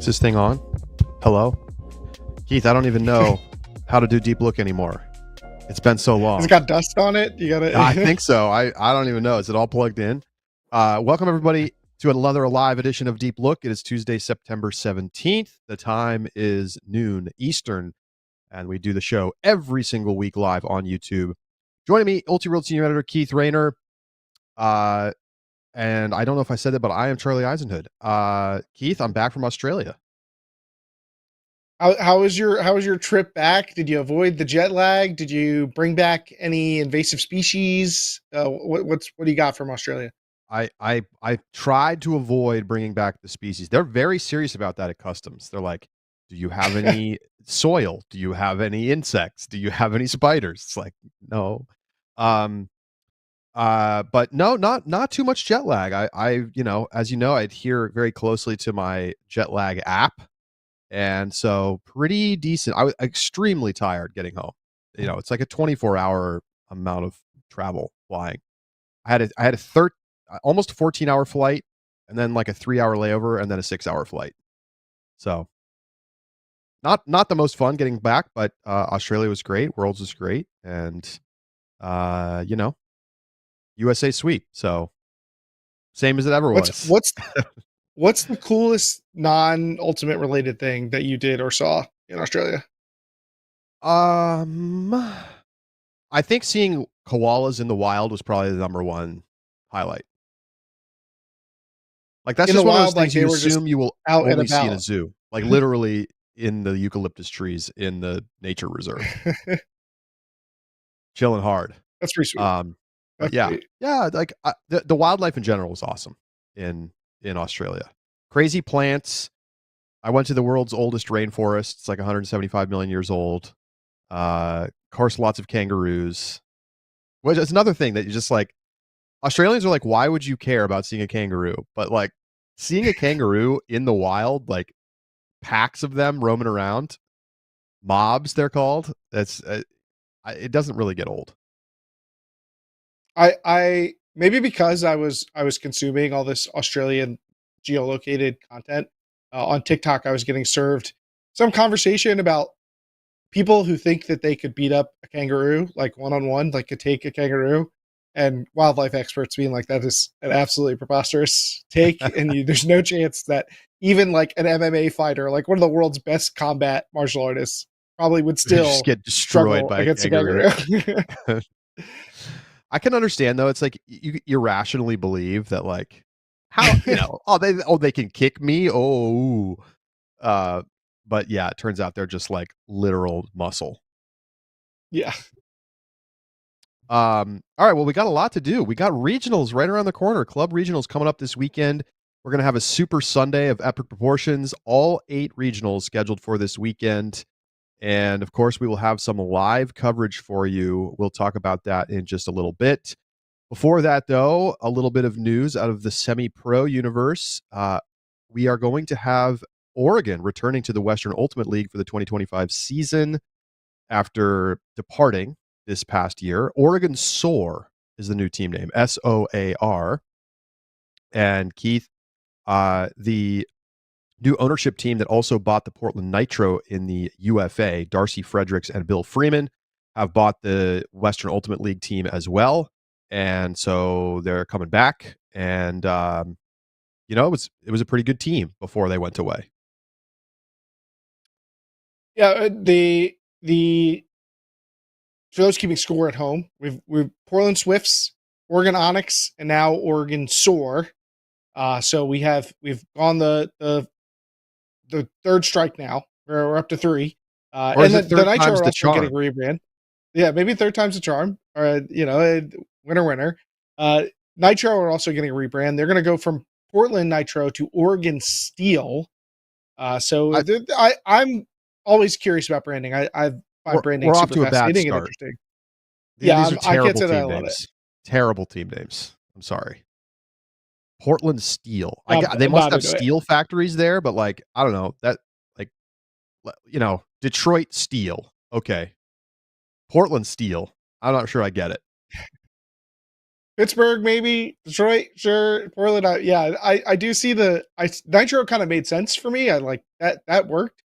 this thing on? Hello? Keith, I don't even know how to do deep look anymore. It's been so Has long. it got dust on it? You I gotta. think so. I don't even know. Is it all plugged in? Welcome, everybody, to another live edition of Deep Look. It is Tuesday, September 17th. The time is noon Eastern, and we do the show every single week live on YouTube. Joining me, Ulti Senior Editor Keith Rayner. And I don't know if I said that, but I am Charlie Eisenhood. Keith, I'm back from Australia. How was your trip back? Did you avoid the jet lag? Did you bring back any invasive species? What do you got from Australia? I tried to avoid bringing back the species. They're very serious about that at customs. They're like, "Do you have any soil? Do you have any insects? Do you have any spiders?" It's like, no. Um, but no, not too much jet lag. As you know, I adhere very closely to my jet lag app, and so pretty decent. I was extremely tired getting home. It's like a 24-hour amount of travel flying. I had a almost a 14-hour flight, and then like a 3-hour layover, and then a 6-hour flight. So not the most fun getting back, but Australia was great, Worlds was great, and USA sweep. So same as it ever What's was. what's what's the coolest non-ultimate related thing that you did or saw in Australia? um, I think seeing koalas in the wild was probably the number one highlight. Like, that's In the just one of those wild, like things they you were just assume you will out and only see in a about. zoo, like literally in the eucalyptus trees in the nature reserve, chilling hard. That's pretty sweet. But That's yeah, sweet. yeah, like the wildlife in general was awesome in Australia. Crazy plants. I went to the world's oldest rainforest. It's like 175 million years old. Of course, lots of kangaroos. Which is another thing that you just like. Australians are like, why would you care about seeing a kangaroo? But like seeing a kangaroo in the wild, like packs of them roaming around, mobs they're called. That's it doesn't really get old. I maybe because I was consuming all this Australian geolocated content on TikTok. I was getting served some conversation about people who think that they could beat up a kangaroo, like one on one, like could take a kangaroo, and wildlife experts being like that is an absolutely preposterous take, and there's no chance that even like an MMA fighter, like one of the world's best combat martial artists, probably would You just still get destroyed struggle by a against a kangaroo. kangaroo. I can understand though. It's like you irrationally believe that like how they can kick me. Oh, uh, but yeah, it turns out they're just like literal muscle. Yeah. All right, well, we got a lot to do. We got regionals right around the corner. Club regionals coming up this weekend. We're going to have a super Sunday of epic proportions. All 8 regionals scheduled for this weekend. And of course, we will have some live coverage for you. We'll talk about that in just a little bit. Before that, though, a little bit of news out of the semi-pro universe. We are going to have Oregon returning to the Western Ultimate League for the 2025 season after departing this past year. Oregon Soar is the new team name, SOAR. And Keith, the new ownership team that also bought the Portland Nitro in the UFA, Darcy Fredericks and Bill Freeman, have bought the Western Ultimate League team as well. And so they're coming back. And, it was a pretty good team before they went away. Yeah, the for those keeping score at home, we've Portland Swifts, Oregon Onyx, and now Oregon Soar. So we've gone the third strike now. We're up to 3. Or And is it the third Nitro time's are the also getting charm? rebrand. Yeah, maybe third time's a charm, or winner winner. Nitro are also getting a rebrand. They're going to go from Portland Nitro to Oregon Steel. So I, I'm always curious about branding. I find branding we're off super to a bad fascinating and start. interesting. Yeah, These are I can't terrible say that I team love it. names. Terrible team names. I'm sorry. Portland Steel. They I'm must not have into it. steel factories there, but like I don't know that like Detroit Steel. Okay, Portland Steel. I'm not sure I get it. Pittsburgh, maybe Detroit, sure. Portland, yeah. I do see Nitro kind of made sense for me. I like that. That worked.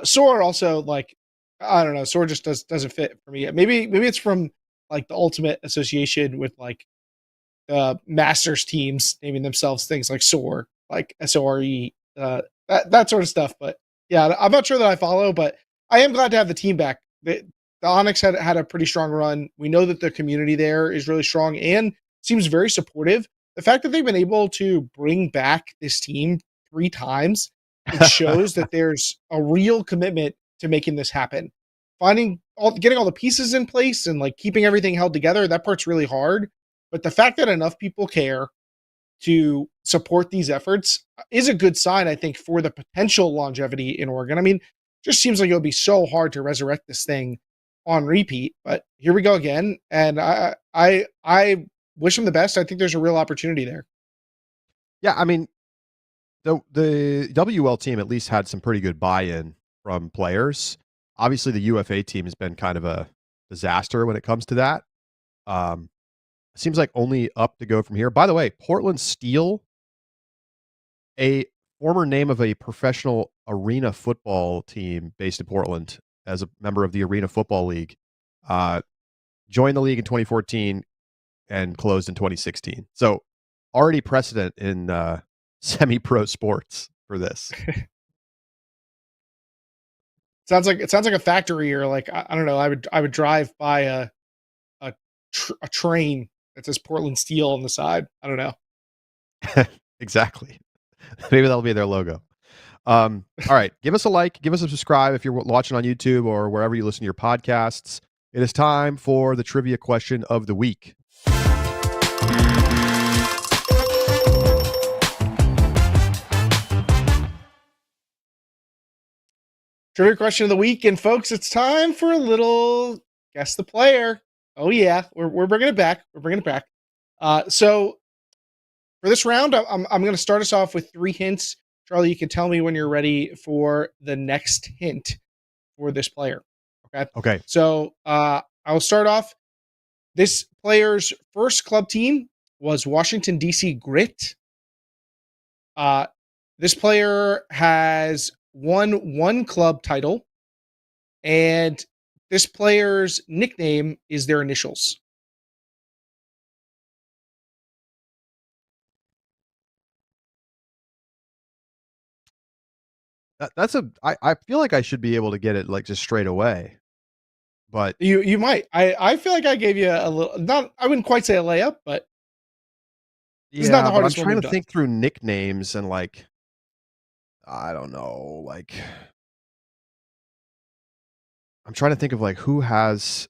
Soar also, like, I don't know. Soar just doesn't fit for me. Maybe it's from like the Ultimate Association with like Masters teams naming themselves things like Soar, like SORE, that sort of stuff. But yeah, I'm not sure that I follow, but I am glad to have the team back. The Onyx had a pretty strong run. We know that the community there is really strong and seems very supportive. The fact that they've been able to bring back this team 3 times, it shows that there's a real commitment to making this happen. Getting all the pieces in place and like keeping everything held together, that part's really hard. But the fact that enough people care to support these efforts is a good sign, I think, for the potential longevity in Oregon. I mean, just seems like it would be so hard to resurrect this thing on repeat, but here we go again. And I wish them the best. I think there's a real opportunity there. Yeah, I mean, the WL team at least had some pretty good buy-in from players. Obviously, the UFA team has been kind of a disaster when it comes to that. Seems like only up to go from here. By the way, Portland Steel, a former name of a professional arena football team based in Portland as a member of the Arena Football League, joined the league in 2014 and closed in 2016. So already precedent in semi-pro sports for this. It sounds like a factory, or like, I don't know. I would drive by a train that says Portland Steel on the side. I don't know. Exactly. Maybe that'll be their logo. All right. Give us a like. Give us a subscribe if you're watching on YouTube or wherever you listen to your podcasts. It is time for the trivia question of the week. Trivia question of the week. And folks, it's time for a little guess the player. Oh, yeah. We're bringing it back. We're bringing it back. So for this round, I'm going to start us off with 3 hints. Charlie, you can tell me when you're ready for the next hint for this player. Okay. Okay. So I will start off. This player's first club team was Washington, D.C. Grit. This player has won 1 club title, and this player's nickname is their initials. I feel like I should be able to get it like just straight away, but You might. I feel like I gave you a little, not, I wouldn't quite say a layup, but it's not yeah, the but I'm hardest one trying we've to done. think through nicknames and like, I don't know, like I'm trying to think of like who has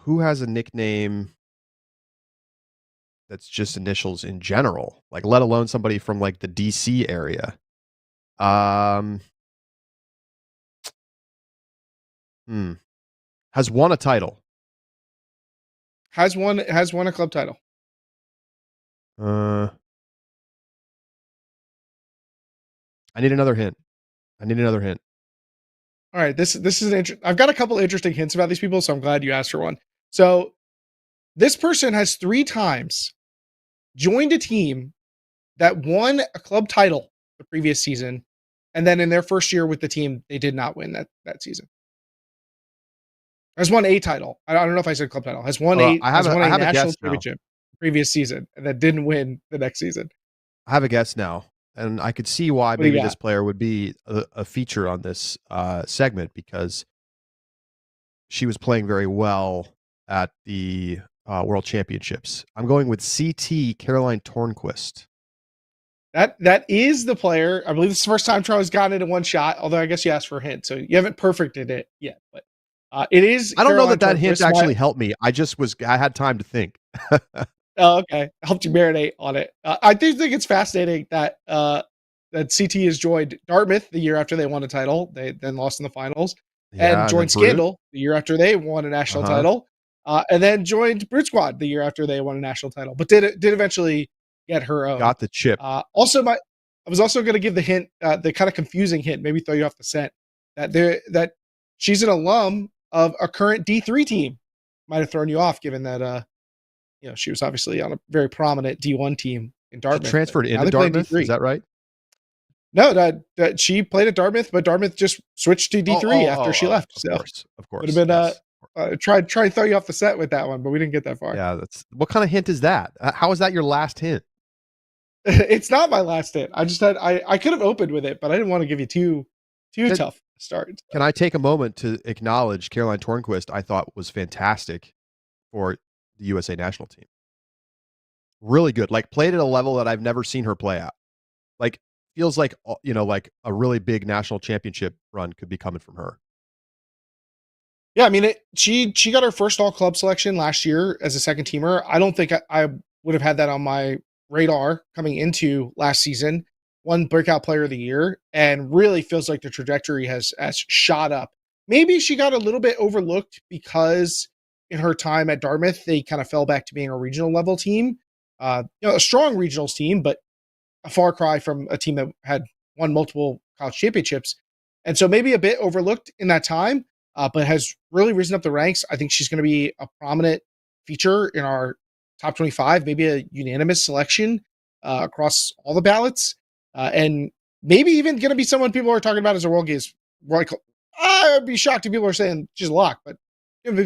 a nickname that's just initials in general, like let alone somebody from like the DC area. Um, has won a title. Has won a club title. I need another hint. All right, this is I've got a couple interesting hints about these people, so I'm glad you asked for one. So this person has 3 times joined a team that won a club title the previous season, and then in their first year with the team, they did not win that season. Has won a title. I don't know if I said club title. Has won a I have a national guess now. championship previous season, and then didn't win the next season. I have a guess now, and I could see why What do you maybe got? this player would be a feature on this segment because she was playing very well at the World Championships. I'm going with CT Caroline Tornquist. That is the player. I believe this is the first time Charlie's gotten it in one shot, although I guess you asked for a hint, so you haven't perfected it yet. But it is I don't know Caroline that hint Tornquist. actually helped me. I had time to think. Oh, okay. Helped you marinate on it. I do think it's fascinating that that CT has joined Dartmouth the year after they won a title. They then lost in the finals, and Yeah, and then joined Brute. Scandal the year after they won a national title, and then joined Brute Squad the year after they won a national title. But did eventually get her own. Got the chip. I was also going to give the hint, the kind of confusing hint, maybe throw you off the scent, that she's an alum of a current D3 team. might have thrown you off, given that she was obviously on a very prominent D1 team in She Dartmouth, but transferred now into they play in Dartmouth. Is D3. that right? No, that she played at Dartmouth, but Dartmouth just switched to D3 after she left. Of So course, of would have course. been Yes. try and throw you off the set with that one, but we didn't get that far. Yeah, that's what kind of hint is that? How is that your last hint? It's not my last hit. I could have opened with it, but I didn't want to give you too Can, tough a start. can I take a moment to acknowledge Caroline Tornquist? I thought was fantastic for the USA national team. Really good. Like played at a level that I've never seen her play at. Like feels like like a really big national championship run could be coming from her. Yeah, I mean, she got her first all club selection last year as a second teamer. I don't think I would have had that on my radar coming into last season. One breakout player of the year, and really feels like the trajectory has shot up. Maybe she got a little bit overlooked because in her time at Dartmouth, they kind of fell back to being a regional level team. A strong regionals team, but a far cry from a team that had won multiple college championships. And so maybe a bit overlooked in that time, but has really risen up the ranks. I think she's going to be a prominent feature in our top 25, maybe a unanimous selection across all the ballots. And maybe even going to be someone people are talking about as a world games. I would be shocked if people are saying she's a lock, but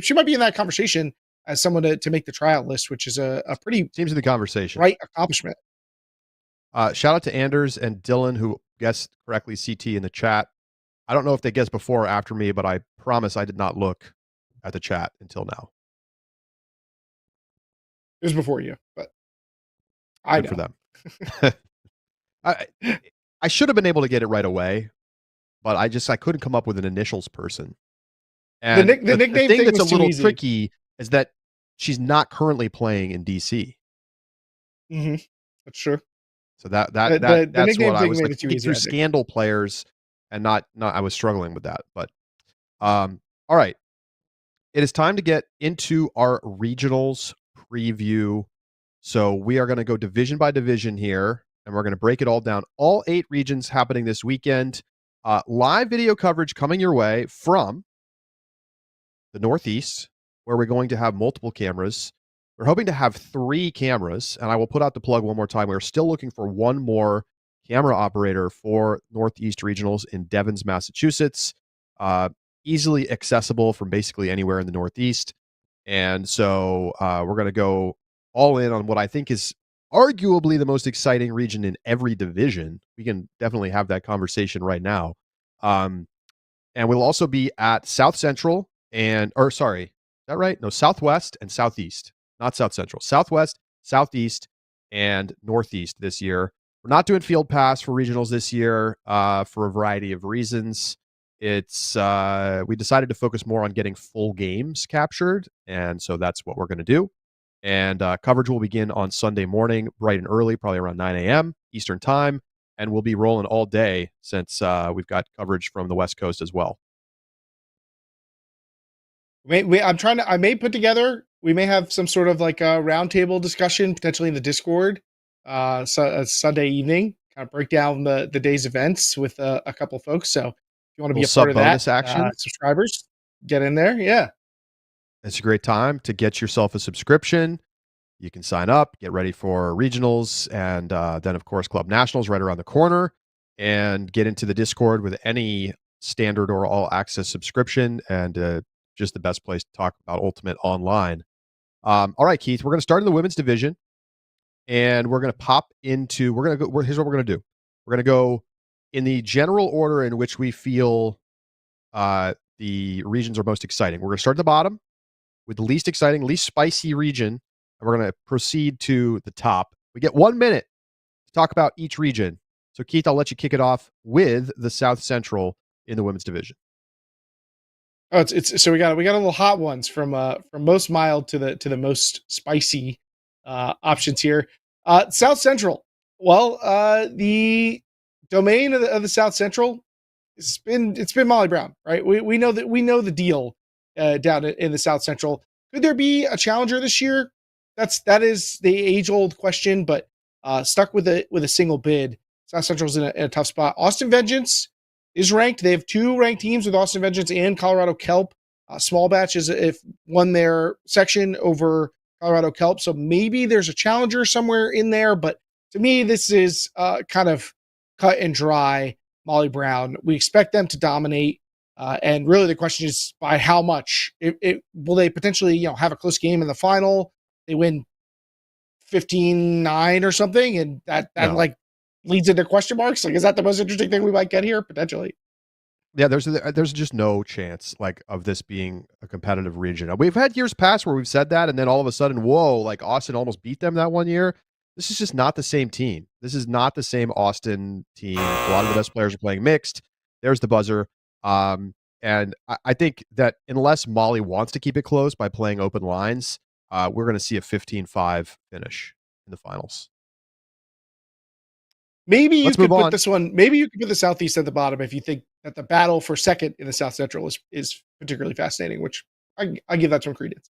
she might be in that conversation as someone to make the tryout list, which is a pretty Seems in the conversation. right accomplishment. Shout out to Anders and Dylan who guessed correctly CT in the chat. I don't know if they guessed before or after me, but I promise I did not look at the chat until now. It was before you, but I Good know. for them. I should have been able to get it right away, but I couldn't come up with an initials person. And The nickname thing thing that's a was too little easy. tricky is that she's not currently playing in DC. Mm-hmm. That's true. So that's nickname what I thing was made like it too thinking easy, through I think. scandal players and not I was struggling with that. But all right. It is time to get into our regionals preview. So we are going to go division by division here, and we're going to break it all down. All 8 regions happening this weekend. Live video coverage coming your way from the Northeast, where we're going to have multiple cameras. We're hoping to have 3 cameras, and I will put out the plug one more time. We're still looking for one more camera operator for Northeast Regionals in Devens, Massachusetts. Easily accessible from basically anywhere in the Northeast. And so we're going to go all in on what I think is arguably the most exciting region in every division. We can definitely have that conversation right now. And we'll also be at South Central is that right? No, Southwest and Southeast, not South Central. Southwest, Southeast, and Northeast this year. We're not doing field pass for regionals this year for a variety of reasons. It's we decided to focus more on getting full games captured, and so that's what we're going to do. And coverage will begin on Sunday morning, bright and early, probably around 9 a.m. Eastern time, and we'll be rolling all day since we've got coverage from the West Coast as well. I may put together, we may have some sort of like a roundtable discussion, potentially in the Discord, Sunday evening, kind of break down the day's events with a couple folks. So if you want to be a part of that, action. subscribers, get in there. Yeah. It's a great time to get yourself a subscription. You can sign up, get ready for regionals, and then, of course, Club Nationals right around the corner, and get into the Discord with any standard or all access subscription, and just the best place to talk about Ultimate online. All right, Keith, we're going to start in the women's division, and we're going to pop into, here's what we're going to do. We're going to go in the general order in which we feel the regions are most exciting. We're going to start at the bottom with the least exciting, least spicy region, and we're going to proceed to the top. We get 1 minute to talk about each region. So, Keith, I'll let you kick it off with the South Central in the women's division. Oh, it's so we got a little hot ones from most mild to the most spicy options here. South Central. Well, the domain of the South Central, it's been Molly Brown, right? We know the deal down in the South Central. Could there be a challenger this year? That is the age old question, but stuck with a single bid. South Central's in a tough spot. Austin Vengeance is ranked. They have 2 ranked teams with Austin Vengeance and Colorado Kelp. Small Batch is if won their section over Colorado Kelp, so maybe there's a challenger somewhere in there. But to me, this is kind of cut and dry. Molly Brown. We expect them to dominate. And really, the question is by how much? Will they potentially, have a close game in the final? They win 15-9 or something, and that No. like leads into question marks. Like, is that the most interesting thing we might get here potentially? Yeah, there's just no chance like of this being a competitive region. We've had years past where we've said that, and then all of a sudden, whoa, like Austin almost beat them that one year. This is just not the same team. This is not the same Austin team. A lot of the best players are playing mixed. There's the buzzer. And I think that unless Molly wants to keep it close by playing open lines, we're going to see a 15-5 finish in the finals. Maybe you Let's move could put on. this one. Maybe you could put the Southeast at the bottom if you think that the battle for second in the South Central is particularly fascinating. Which I give that some credence.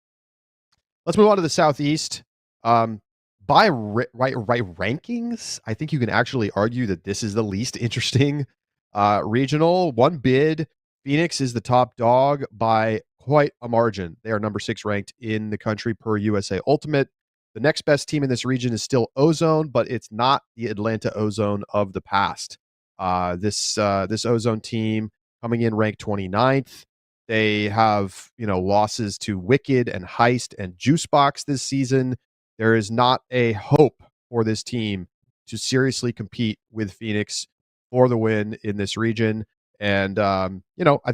Let's move on to the Southeast. Um, by right rankings, I think you can actually argue that this is the least interesting regional. One bid, Phoenix is the top dog by quite a margin. They are number 6 ranked in the country per USA Ultimate. The next best team in this region is still Ozone, but it's not the Atlanta Ozone of the past. This Ozone team coming in ranked 29th. They have, losses to Wicked and Heist and Juicebox this season. There is not a hope for this team to seriously compete with Phoenix for the win in this region. And, I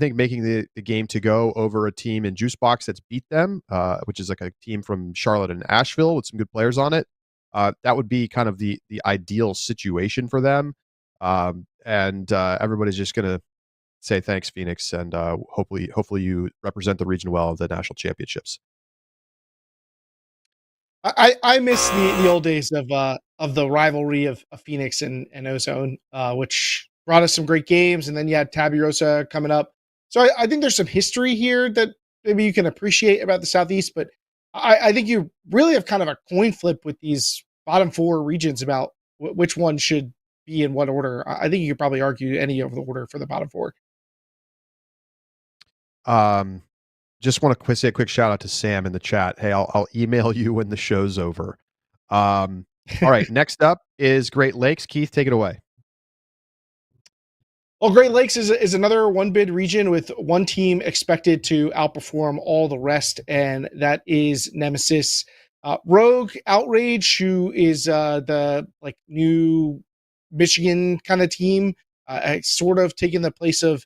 think making the game to go over a team in Juicebox that's beat them, which is like a team from Charlotte and Asheville with some good players on it, that would be kind of the ideal situation for them. And everybody's just going to say thanks, Phoenix, and hopefully you represent the region well of the national championships. I miss the old days of the rivalry of Phoenix and Ozone, which brought us some great games, and then you had Tabby Rosa coming up. So I think there's some history here that maybe you can appreciate about the Southeast, but I think you really have kind of a coin flip with these bottom 4 regions about which one should be in what order. I think you could probably argue any of the order for the bottom 4. Um, just want to say a quick shout out to Sam in the chat. Hey, I'll email you when the show's over. All right, next up is Great Lakes. Keith, take it away. Well, Great Lakes is another one bid region with one team expected to outperform all the rest, and that is Nemesis. Rogue Outrage, who is the like new Michigan kind of team, sort of taking the place of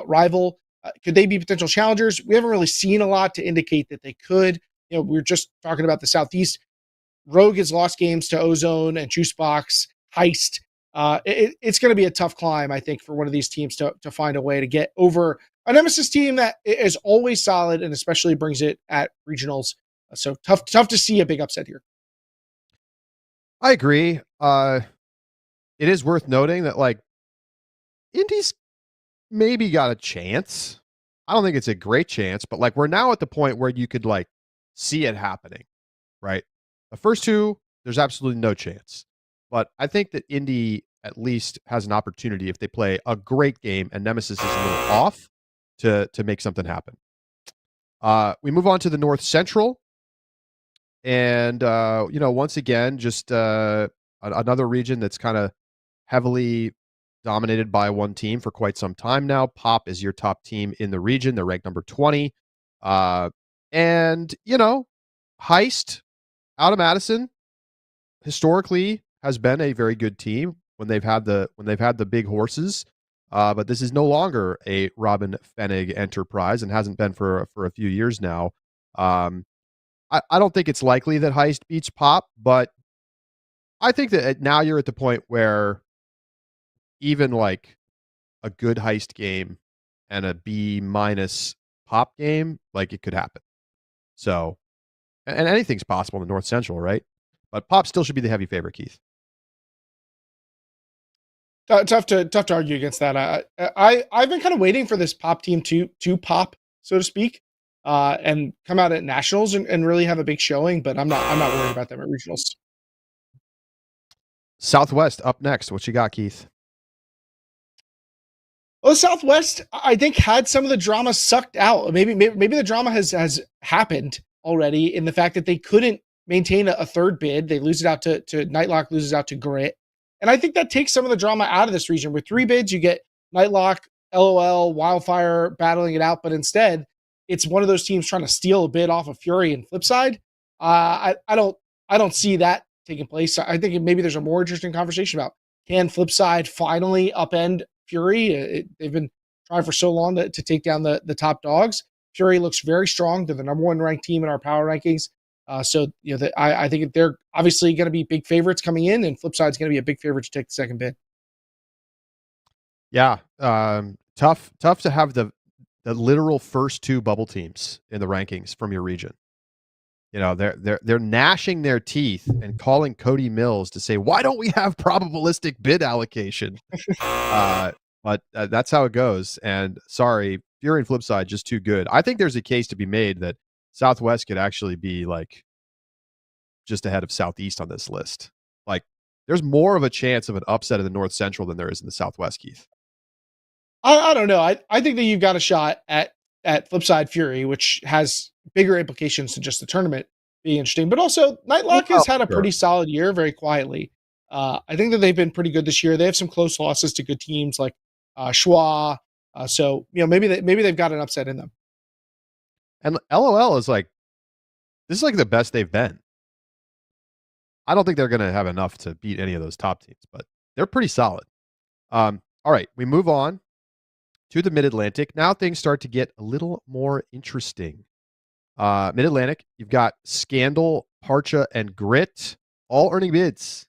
Rival. Could they be potential challengers? We haven't really seen a lot to indicate that they could. We're just talking about the Southeast. Rogue has lost games to Ozone and Juicebox, Heist. It's going to be a tough climb, I think, for one of these teams to find a way to get over a Nemesis team that is always solid and especially brings it at regionals. So tough to see a big upset here. I agree. It is worth noting that like Indy's maybe got a chance. I don't think it's a great chance, but like we're now at the point where you could like see it happening, right? The first two, there's absolutely no chance. But I think that Indy at least has an opportunity if they play a great game and Nemesis is a little off to make something happen. We move on to the North Central. And once again, just another region that's kind of heavily dominated by one team for quite some time now. Pop is your top team in the region. They're ranked number 20. And Heist out of Madison historically has been a very good team when they've had the big horses. But this is no longer a Robin Fenig enterprise and hasn't been for a few years now. I don't think it's likely that Heist beats Pop, but I think that now you're at the point where even like a good Heist game and a B minus Pop game, like it could happen. So, and anything's possible in the North Central, right? But Pop still should be the heavy favorite, Keith. Tough to argue against that. I've been kind of waiting for this Pop team to pop, so to speak, and come out at nationals and really have a big showing. But I'm not worried about them at regionals. Southwest up next. What you got, Keith? Well, the Southwest, I think, had some of the drama sucked out. Maybe the drama has happened already in the fact that they couldn't maintain a third bid. They lose it out to Nightlock, loses out to Grit, and I think that takes some of the drama out of this region. With three bids, you get Nightlock, LOL, Wildfire battling it out, but instead, it's one of those teams trying to steal a bid off of Fury and Flipside. I don't see that taking place. I think maybe there's a more interesting conversation about can Flipside finally upend Fury. They've been trying for so long to take down the top dogs. Fury looks very strong. They're the number one ranked team in our power rankings. I think they're obviously going to be big favorites coming in, and Flipside's going to be a big favorite to take the second bid. Yeah, tough to have the literal first two bubble teams in the rankings from your region. You know, they're gnashing their teeth and calling Cody Mills to say, why don't we have probabilistic bid allocation? But that's how it goes. And sorry, Fury and Flipside just too good. I think there's a case to be made that Southwest could actually be like just ahead of Southeast on this list. Like, there's more of a chance of an upset in the North Central than there is in the Southwest, Keith. I don't know. I think that you've got a shot at Flipside Fury, which has bigger implications than just the tournament being interesting. But also, Nightlock has had a Sure. pretty solid year, very quietly. I think that they've been pretty good this year. They have some close losses to good teams like Schwa. So maybe they've got an upset in them. And LOL is like, this is like the best they've been. I don't think they're going to have enough to beat any of those top teams, but they're pretty solid. All right, we move on to the Mid-Atlantic. Now things start to get a little more interesting. Mid-Atlantic, you've got Scandal, Parcha, and Grit all earning bids.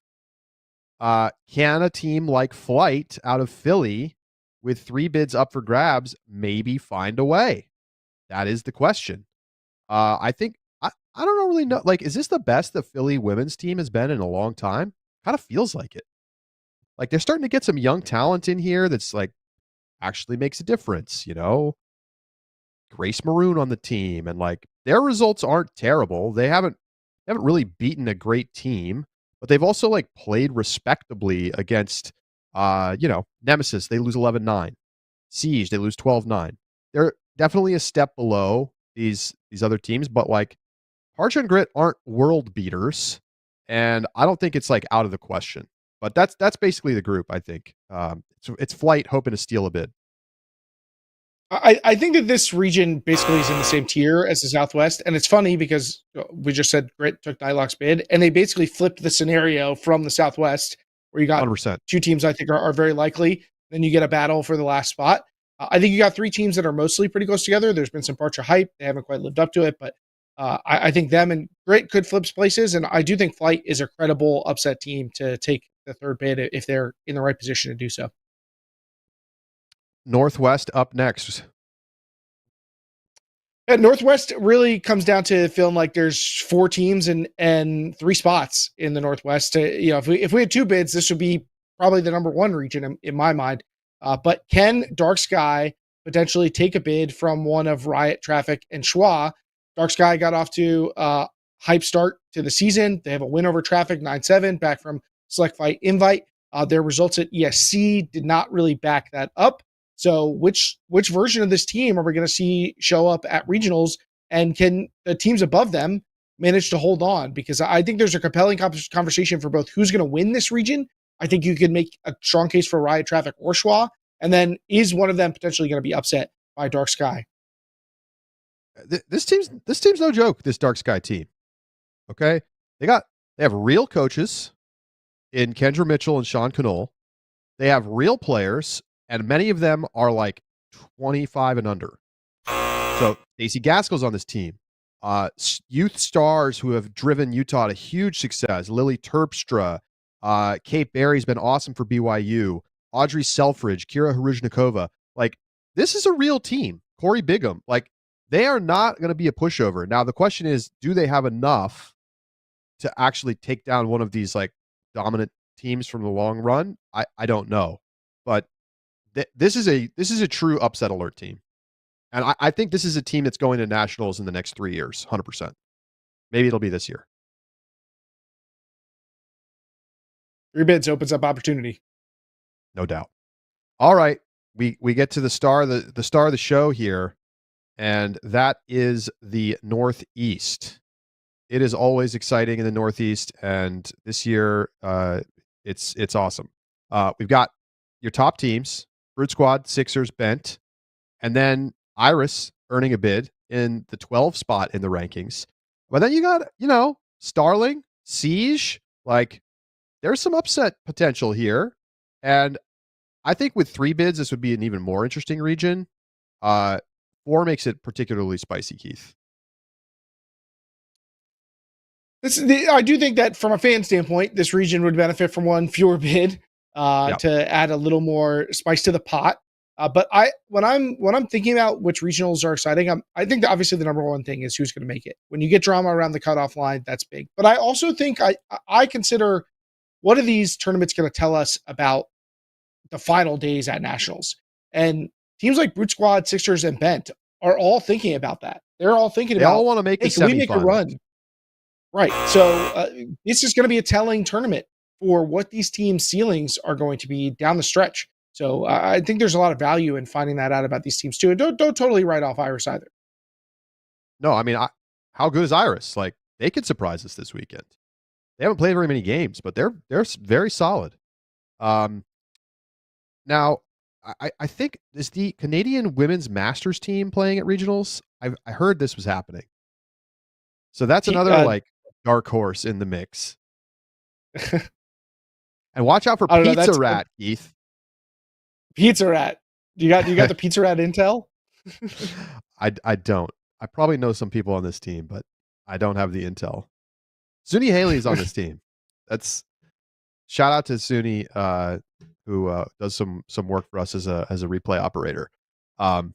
Can a team like Flight out of Philly with 3 bids up for grabs maybe find a way? That is the question. I think I don't really know. Like, is this the best the Philly women's team has been in a long time? Kind of feels like it. Like, they're starting to get some young talent in here that's like actually makes a difference, you know? Grace Maroon on the team, and like their results aren't terrible. They haven't really beaten a great team, but they've also like played respectably against Nemesis. They lose 11-9. Siege, they lose 12-9. They're definitely a step below these other teams, but like Parch and Grit aren't world beaters, and I don't think it's like out of the question. But that's basically the group, I think. It's Flight hoping to steal a bid. I think that this region basically is in the same tier as the Southwest, and it's funny because we just said Grit took Nightlock's bid, and they basically flipped the scenario from the Southwest, where you got 100%. two teams I think are very likely. Then you get a battle for the last spot. I think you got three teams that are mostly pretty close together. There's been some Parcher hype; they haven't quite lived up to it, but I think them and Grit could flip places, and I do think Flight is a credible upset team to take the third bid if they're in the right position to do so. Northwest up next. Yeah, Northwest really comes down to feeling like there's four teams and three spots in the Northwest. If we had two bids, this would be probably the number one region in my mind. But can Dark Sky potentially take a bid from one of Riot, Traffic, and Schwa? Dark Sky got off to a hype start to the season. They have a win over Traffic 9-7 back from Select Fight Invite. Their results at ESC did not really back that up. So which version of this team are we going to see show up at regionals, and can the teams above them manage to hold on? Because I think there's a compelling conversation for both who's going to win this region. I think you can make a strong case for Riot, Traffic, or Schwa, and then is one of them potentially going to be upset by Dark Sky? This team's no joke. This Dark Sky team. Okay, they have real coaches in Kendra Mitchell and Sean Knoll. They have real players, and many of them are like 25 and under. So Stacey Gaskell's on this team. Youth stars who have driven Utah to huge success. Lily Terpstra, Kate Berry's been awesome for BYU. Audrey Selfridge, Kira Harujnikova. Like, this is a real team. Corey Bigham. Like, they are not going to be a pushover. Now, the question is, do they have enough to actually take down one of these like dominant teams from the long run? I don't know. But this is a true upset alert team. And I think this is a team that's going to nationals in the next 3 years, 100%. Maybe it'll be this year. Three bids opens up opportunity. No doubt. All right. we get to the star of the show here, and that is the Northeast. It is always exciting in the Northeast, and this year, it's awesome. We've got your top teams: Fruit Squad, Sixers, Bent, and then Iris earning a bid in the 12 spot in the rankings. But then you got, Starling, Siege. Like, there's some upset potential here, and I think with 3 bids, this would be an even more interesting region. 4 makes it particularly spicy, Keith. I do think that from a fan standpoint, this region would benefit from one fewer bid Yep. to add a little more spice to the pot. But when I'm thinking about which regionals are exciting, I think that obviously the number one thing is who's going to make it. When you get drama around the cutoff line, that's big. But I also think I consider what are these tournaments going to tell us about the final days at nationals, and teams like Brute Squad, Sixers, and Bent are all thinking about that. They're all thinking They all about, want to make the hey, can we make a semifinals. run? Right. So this is going to be a telling tournament for what these teams' ceilings are going to be down the stretch. So I think there's a lot of value in finding that out about these teams too. And don't totally write off Iris either. No, I mean, how good is Iris? Like, they could surprise us this weekend. They haven't played very many games, but they're very solid. Now, I think, is the Canadian women's masters team playing at regionals? I heard this was happening. So that's another like dark horse in the mix. And watch out for Pizza Rat, Keith. Pizza Rat. You got the Pizza Rat intel? I don't. I probably know some people on this team, but I don't have the intel. Suni Haley's on this team. That's shout out to Suni, who does some work for us as a replay operator. All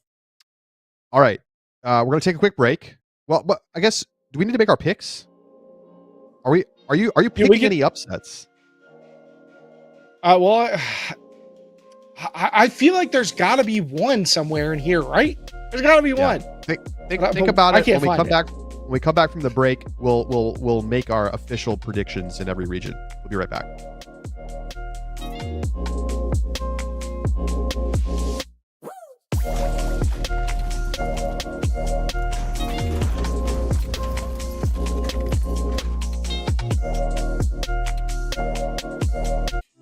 right, we're gonna take a quick break. Well, but I guess, do we need to make our picks? Are you picking any upsets? Well, I feel like there's got to be one somewhere in here, right? There's got to be one. Think about it. When we come back from the break, we'll make our official predictions in every region. We'll be right back.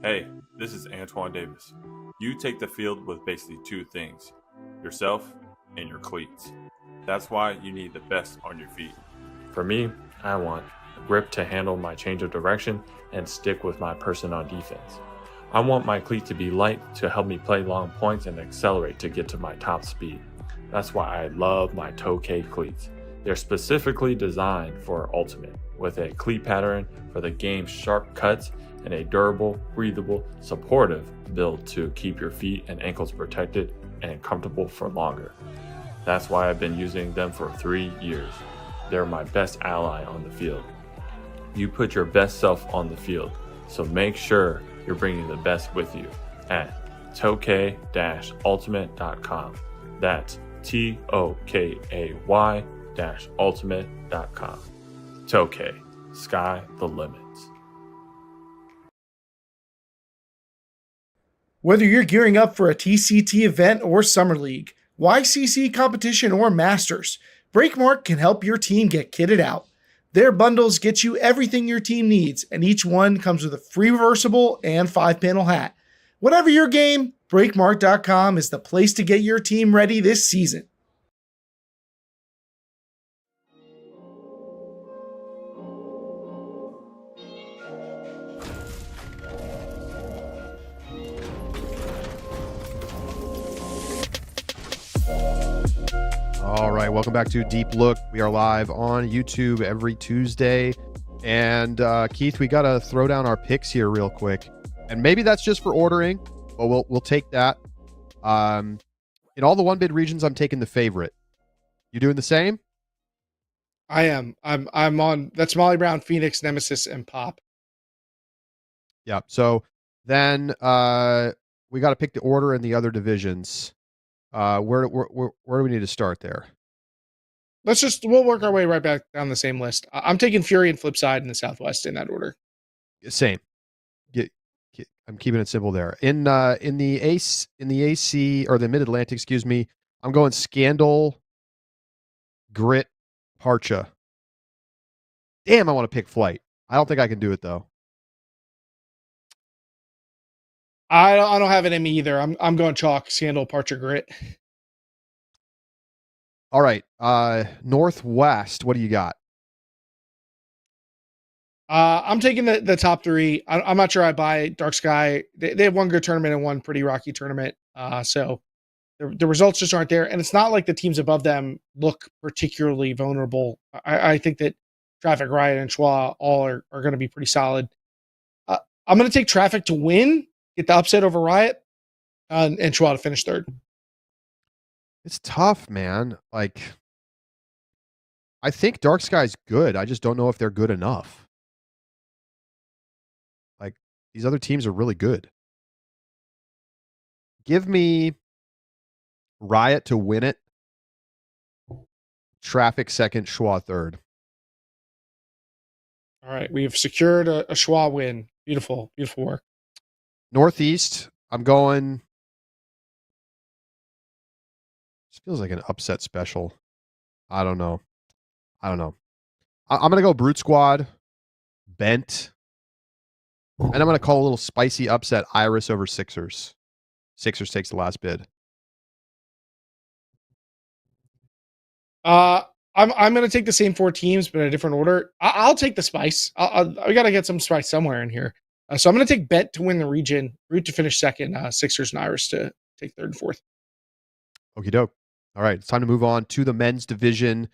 Hey, this is Antoine Davis. You take the field with basically 2 things: yourself and your cleats. That's why you need the best on your feet. For me, I want a grip to handle my change of direction and stick with my person on defense. I want my cleat to be light to help me play long points and accelerate to get to my top speed. That's why I love my Tokay cleats. They're specifically designed for ultimate, with a cleat pattern for the game's sharp cuts and a durable, breathable, supportive build to keep your feet and ankles protected and comfortable for longer. That's why I've been using them for 3 years. They're my best ally on the field. You put your best self on the field, so make sure you're bringing the best with you at tokay-ultimate.com. That's TOKAY-ultimate.com. Tokay, sky the limits. Whether you're gearing up for a TCT event or Summer League, YCC competition or Masters, Breakmark can help your team get kitted out. Their bundles get you everything your team needs, and each one comes with a free reversible and 5-panel hat. Whatever your game, Breakmark.com is the place to get your team ready this season. All right, welcome back to Deep Look. We are live on YouTube every Tuesday. And Keith, we got to throw down our picks here real quick. And maybe that's just for ordering, but we'll take that. In all the one bid regions, I'm taking the favorite. You doing the same? I am. I'm on. That's Molly Brown, Phoenix, Nemesis, and Pop. Yeah. So then we got to pick the order in the other divisions. Where do we need to start there? We'll work our way right back down the same list. I'm taking Fury and Flipside in the Southwest in that order. Same. I'm keeping it simple there. In the AC or the Mid Atlantic, excuse me, I'm going Scandal, Grit, Parcha. Damn, I want to pick Flight. I don't think I can do it though. I don't have it in me either. I'm going chalk, Scandal, Parcher, Grit. All right. Northwest, what do you got? I'm taking the top three. I'm not sure I buy Dark Sky. They have one good tournament and one pretty rocky tournament. So the results just aren't there. And it's not like the teams above them look particularly vulnerable. I think that Traffic, Riot, and Schwa all are going to be pretty solid. I'm going to take Traffic to win, get the upset over Riot, and Schwa to finish third. It's tough, man. Like, I think Dark Sky's good. I just don't know if they're good enough. Like, these other teams are really good. Give me Riot to win it. Traffic second, Schwa third. All right, we've secured a Schwa win. Beautiful, beautiful work. Northeast, I'm going. This feels like an upset special. I don't know. I'm going to go Brute Squad, Bent, and I'm going to call a little spicy upset Iris over Sixers. Sixers takes the last bid. I'm going to take the same four teams, but in a different order. I'll take the spice. I got to get some spice somewhere in here. So I'm going to take Bet to win the region, Root to finish second, Sixers and Iris to take third and fourth. Okie doke. All right, it's time to move on to the men's division.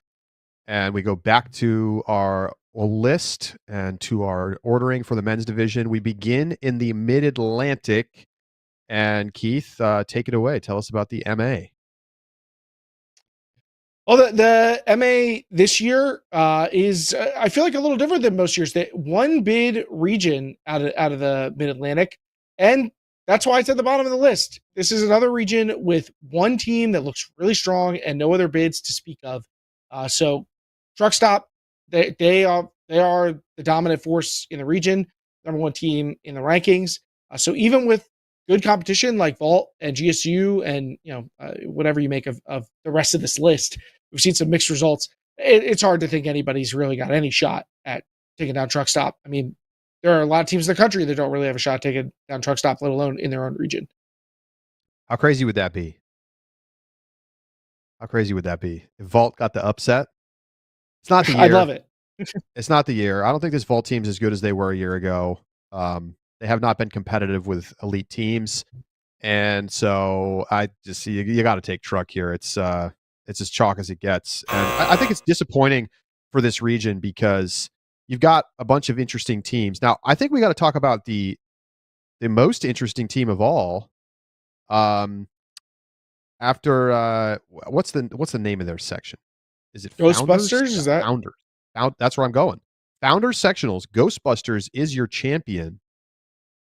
And we go back to our list and to our ordering for the men's division. We begin in the Mid-Atlantic. And Keith, take it away. Tell us about the MA. Well, the MA this year is, I feel like, a little different than most years. They one bid region out of the Mid Atlantic, and that's why it's at the bottom of the list. This is another region with one team that looks really strong and no other bids to speak of. So, Truck Stop, they are the dominant force in the region, number one team in the rankings. So even with good competition like Vault and GSU and whatever you make of the rest of this list, we've seen some mixed results. It's hard to think anybody's really got any shot at taking down Truck Stop. I mean, there are a lot of teams in the country that don't really have a shot taking down Truck Stop, let alone in their own region. How crazy would that be? How crazy would that be if Vault got the upset? It's not the year. I love it. It's not the year. I don't think this Vault team's as good as they were a year ago. They have not been competitive with elite teams, and so I just see you got to take Truck here. It's as chalk as it gets, and I think it's disappointing for this region because you've got a bunch of interesting teams. Now, I think we got to talk about the most interesting team of all. After what's the name of their section? Is it Ghostbusters? Founders? Is that Founders? That's where I'm going. Founders Sectionals. Ghostbusters is your champion.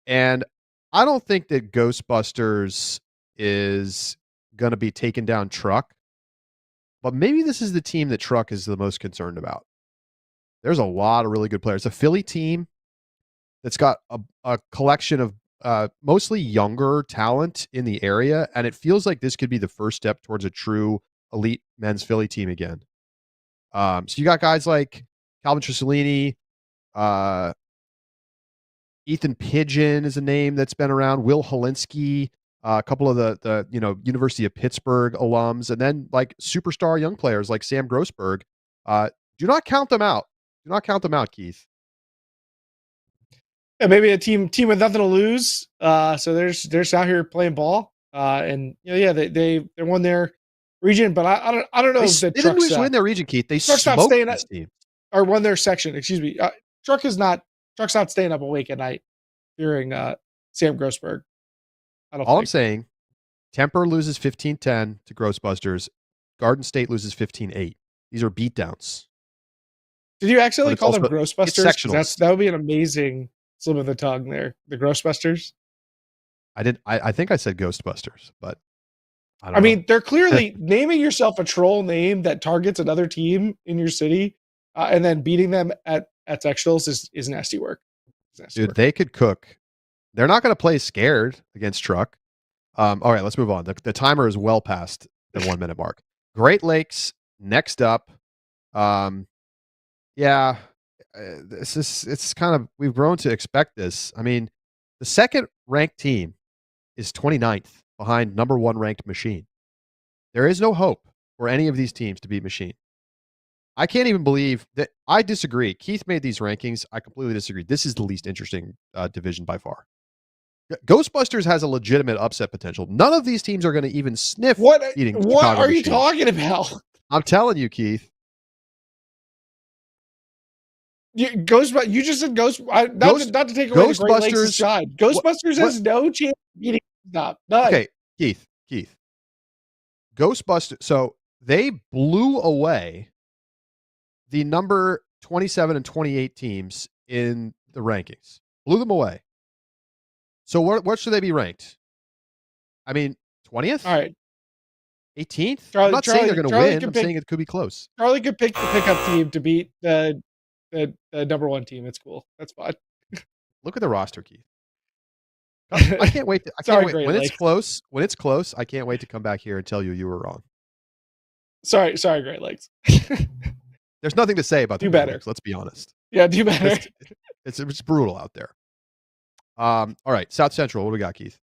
And I don't think that Ghostbusters is going to be taken down Truck, but maybe this is the team that Truck is the most concerned about. There's a lot of really good players. A Philly team that's got a collection of mostly younger talent in the area, and it feels like this could be the first step towards a true elite men's Philly team again. So you got guys like Calvin Trissolini, Ethan Pigeon is a name that's been around. Will Helinski, a couple of the University of Pittsburgh alums, and then like superstar young players like Sam Grossberg. Do not count them out. Do not count them out, Keith. Yeah, maybe a team with nothing to lose. So they're just out here playing ball. And they won their region, but I don't know if They didn't just win their region, Keith. They smoked this team. Or won their section. Excuse me. Truck's not staying up awake at night during Sam Grossberg. I'm saying, Temper loses 15-10 to Grossbusters. Garden State loses 15-8. These are beatdowns. Did you accidentally call them Grossbusters? That would be an amazing slip of the tongue there. The Grossbusters. I think I said Ghostbusters, but I mean, they're clearly naming yourself a troll name that targets another team in your city, and then beating them at sectionals is nasty work. Dude, they could cook They're not going to play scared against Truck. All right, let's move on. The timer is well past the 1 minute mark. Great Lakes next up. Yeah, it's kind of, we've grown to expect this. I mean, the second ranked team is 29th behind number 1 ranked Machine. There is no hope for any of these teams to beat Machine. I can't even believe that. I disagree. Keith made these rankings. I completely disagree. This is the least interesting division by far. Ghostbusters has a legitimate upset potential. None of these teams are going to even sniff beating What Chicago are you Machine. talking about? I'm telling you, Keith. Ghostbusters. You just said not to take away the Great Lakes' shine. Ghostbusters has no chance of beating. None. Okay, Keith. Ghostbusters. So they blew away the number 27 and 28 teams in the rankings. Blew them away. So what should they be ranked? I mean, 20th? All right. 18th? I'm not saying they're going to win. I'm saying it could be close. Charlie could pick the pickup team to beat the number 1 team. It's cool. That's fine. Look at the roster, Keith. I can't wait. I can't wait. When it's close, I can't wait to come back here and tell you were wrong. Sorry, Great Lakes. There's nothing to say about the Great Lakes, let's be honest. Yeah, do better. It's brutal out there. All right, South Central. What do we got, Keith?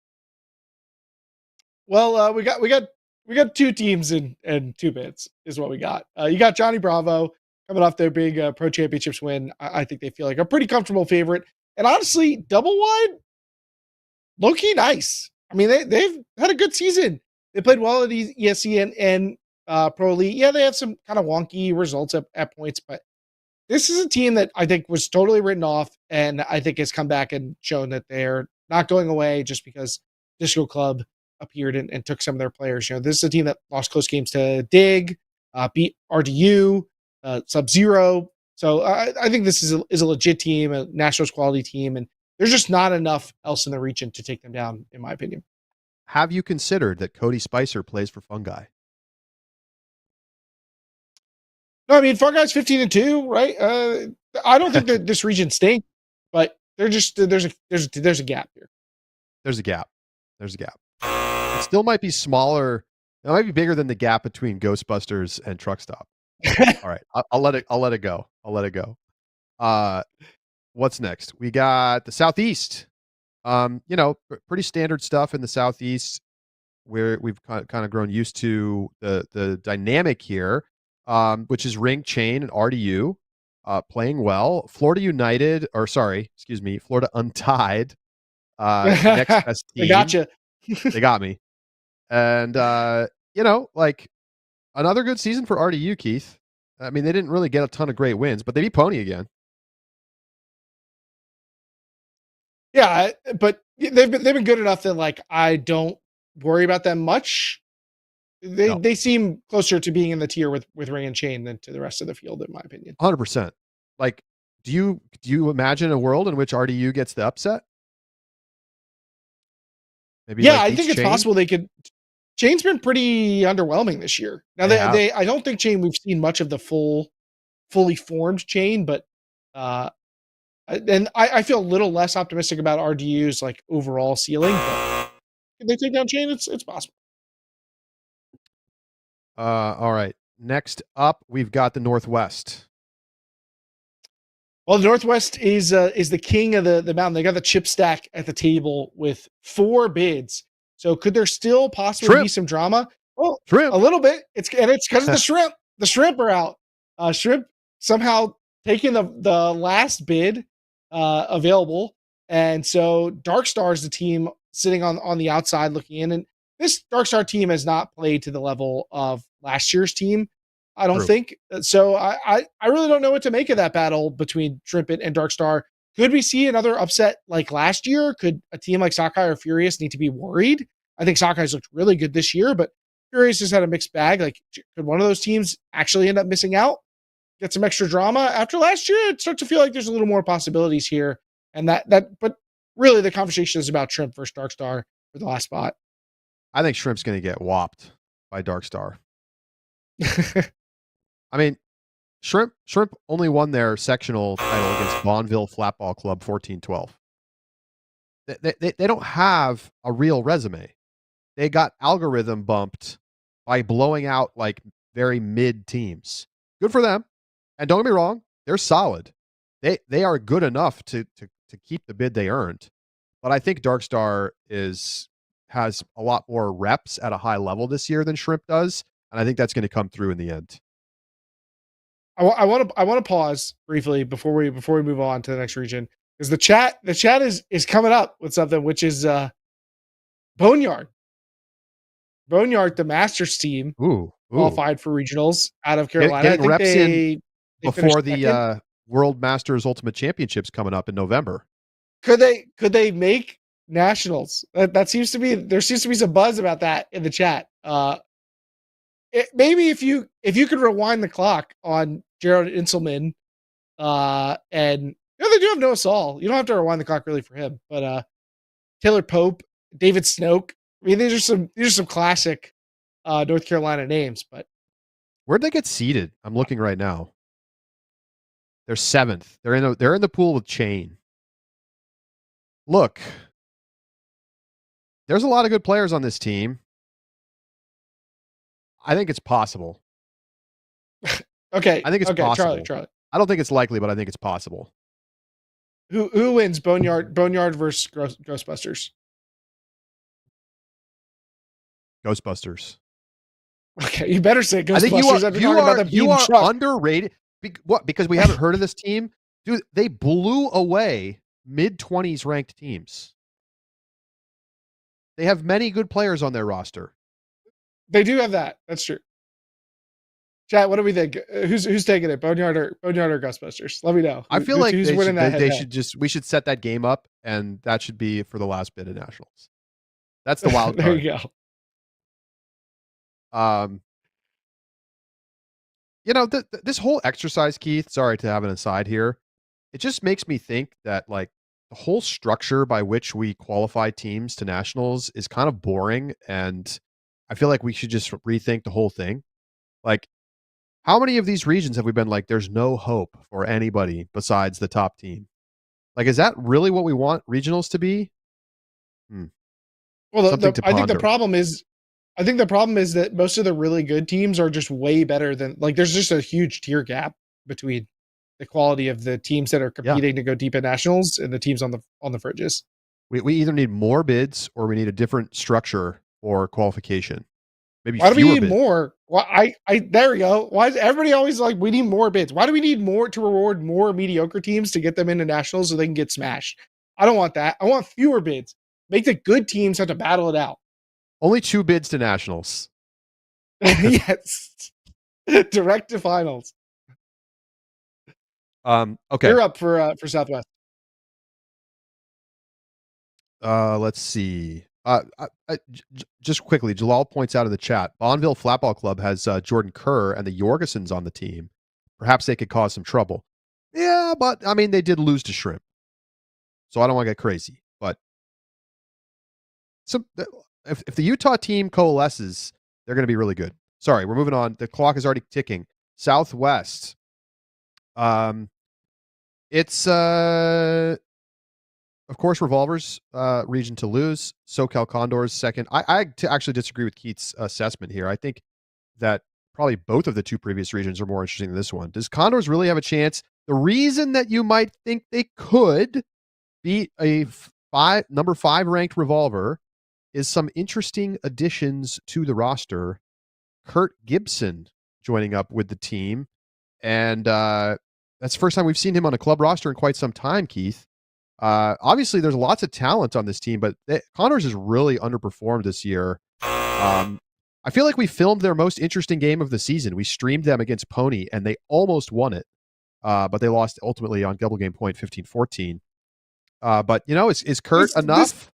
Well, we got 2 teams and 2 bids is what we got. You got Johnny Bravo coming off their big pro championships win. I think they feel like a pretty comfortable favorite, and honestly, double wide, low key nice. I mean, they've had a good season. They played well at ESC and Pro Elite. Yeah, they have some kind of wonky results at points, but this is a team that I think was totally written off, and I think has come back and shown that they're not going away just because Disco Club appeared and took some of their players. This is a team that lost close games to Dig, beat RDU, Sub-Zero. So I think this is a legit team, a Nationals quality team, and there's just not enough else in the region to take them down, in my opinion. Have you considered that Cody Spicer plays for Fungi? No, I mean, Fungi's 15-2, right? I don't think that this region stinks, but there's a gap here. There's a gap. It still might be smaller. It might be bigger than the gap between Ghostbusters and Truck Stop. All right, I'll let it go. What's next? We got the Southeast. Pretty standard stuff in the Southeast, where we've kind of grown used to the dynamic here, which is Ring, Chain, and RDU playing well. Florida Untied, next best team. They got you. They got me. And another good season for RDU, Keith. I mean, they didn't really get a ton of great wins, but they beat Pony again. Yeah, but they've been good enough that I don't worry about them much. They seem closer to being in the tier with Ring and Chain than to the rest of the field, in my opinion. 100%. Do you imagine a world in which RDU gets the upset? Maybe. Yeah, I think it's possible they could. Chain's been pretty underwhelming this year. Now I don't think Chain, we've seen much of the fully formed Chain, but and I feel a little less optimistic about RDU's overall ceiling. But if they take down Chain, it's possible. All right. Next up, we've got the Northwest. Well, the Northwest is the king of the mountain. They got the chip stack at the table with 4 bids. So could there still possibly be some drama? Well, Shrimp. A little bit. It's because of the Shrimp. The Shrimp are out. Shrimp somehow taking the last bid available, and so Dark Star is the team sitting on the outside looking in. And this Dark Star team has not played to the level of last year's team, I don't think. So I really don't know what to make of that battle between Shrimp and Dark Star. Could we see another upset like last year? Could a team like Sakai or Furious need to be worried? I think Sakai's looked really good this year, but Furious has had a mixed bag. Could one of those teams actually end up missing out? Get some extra drama after last year? It starts to feel like there's a little more possibilities here. And but really the conversation is about Shrimp versus Dark Star for the last spot. I think Shrimp's going to get whopped by Dark Star. I mean, Shrimp only won their sectional title against Bonneville Flatball Club 14-12. They don't have a real resume. They got algorithm bumped by blowing out like very mid teams. Good for them. And don't get me wrong, they're solid. They are good enough to keep the bid they earned. But I think Darkstar has a lot more reps at a high level this year than Shrimp does, and I think that's going to come through in the end. I want to pause briefly before we move on to the next region, because the chat is coming up with something, which is Boneyard. Boneyard, the Masters team, qualified for regionals out of Carolina. Getting I think reps in they before the World Masters Ultimate Championships coming up in November. Could they make nationals? That seems to be, there seems to be some buzz about that in the chat. Maybe if you could rewind the clock on Jared Inselman, and they do have Noah Saul. You don't have to rewind the clock really for him, but Taylor Pope, David Snoke. I mean, these are some classic North Carolina names. But where'd they get seeded? I'm looking right now. They're 7th. They're in the pool with Chain. Look, there's a lot of good players on this team. I think it's possible. Okay. I think it's possible. Charlie. I don't think it's likely, but I think it's possible. Who wins Boneyard versus Ghostbusters? Ghostbusters. Okay, you better say Ghostbusters. I think you are underrated. What? Because we haven't heard of this team? Dude, they blew away mid-20s ranked teams. They have many good players on their roster. They do have that. That's true. Chat, what do we think? Who's taking it? Boneyard or Ghostbusters? Let me know. I feel like who's winning that? We should set that game up, and that should be for the last bid of nationals. That's the wild card. There you go. This whole exercise, Keith, sorry to have an aside here. It just makes me think that like the whole structure by which we qualify teams to nationals is kind of boring. And I feel like we should just rethink the whole thing. Like, how many of these regions have we been like, there's no hope for anybody besides the top team? Like, is that really what we want regionals to be? Well, I think the problem is that most of the really good teams are just way better than, like, there's just a huge tier gap between the quality of the teams that are competing to go deep in nationals and the teams on the fridges. We either need more bids or we need a different structure or qualification. Maybe why do we need bids. More? Why there we go. Why is everybody always like, we need more bids? Why do we need more to reward more mediocre teams to get them into nationals so they can get smashed? I don't want that. I want fewer bids. Make the good teams have to battle it out. Only 2 bids to nationals. Yes. Direct to finals. Okay. You're up for Southwest. Let's see. Just quickly, Jalal points out in the chat, Bonneville Flatball Club has Jordan Kerr and the Jorgesens on the team. Perhaps they could cause some trouble. Yeah, but I mean, they did lose to Shrimp, so I don't want to get crazy. But if the Utah team coalesces, they're going to be really good. Sorry, we're moving on. The clock is already ticking. Southwest. It's of course Revolver's region to lose. SoCal Condors second. I actually disagree with Keith's assessment here. I think that probably both of the 2 previous regions are more interesting than this one. Does Condors really have a chance? The reason that you might think they could beat a number 5 ranked Revolver is some interesting additions to the roster. Kurt Gibson joining up with the team, and that's the first time we've seen him on a club roster in quite some time, Keith. Obviously, there's lots of talent on this team, but Condors has really underperformed this year. I feel like we filmed their most interesting game of the season. We streamed them against Pony, and they almost won it, but they lost ultimately on double game point 15-14. But, is Kurt enough?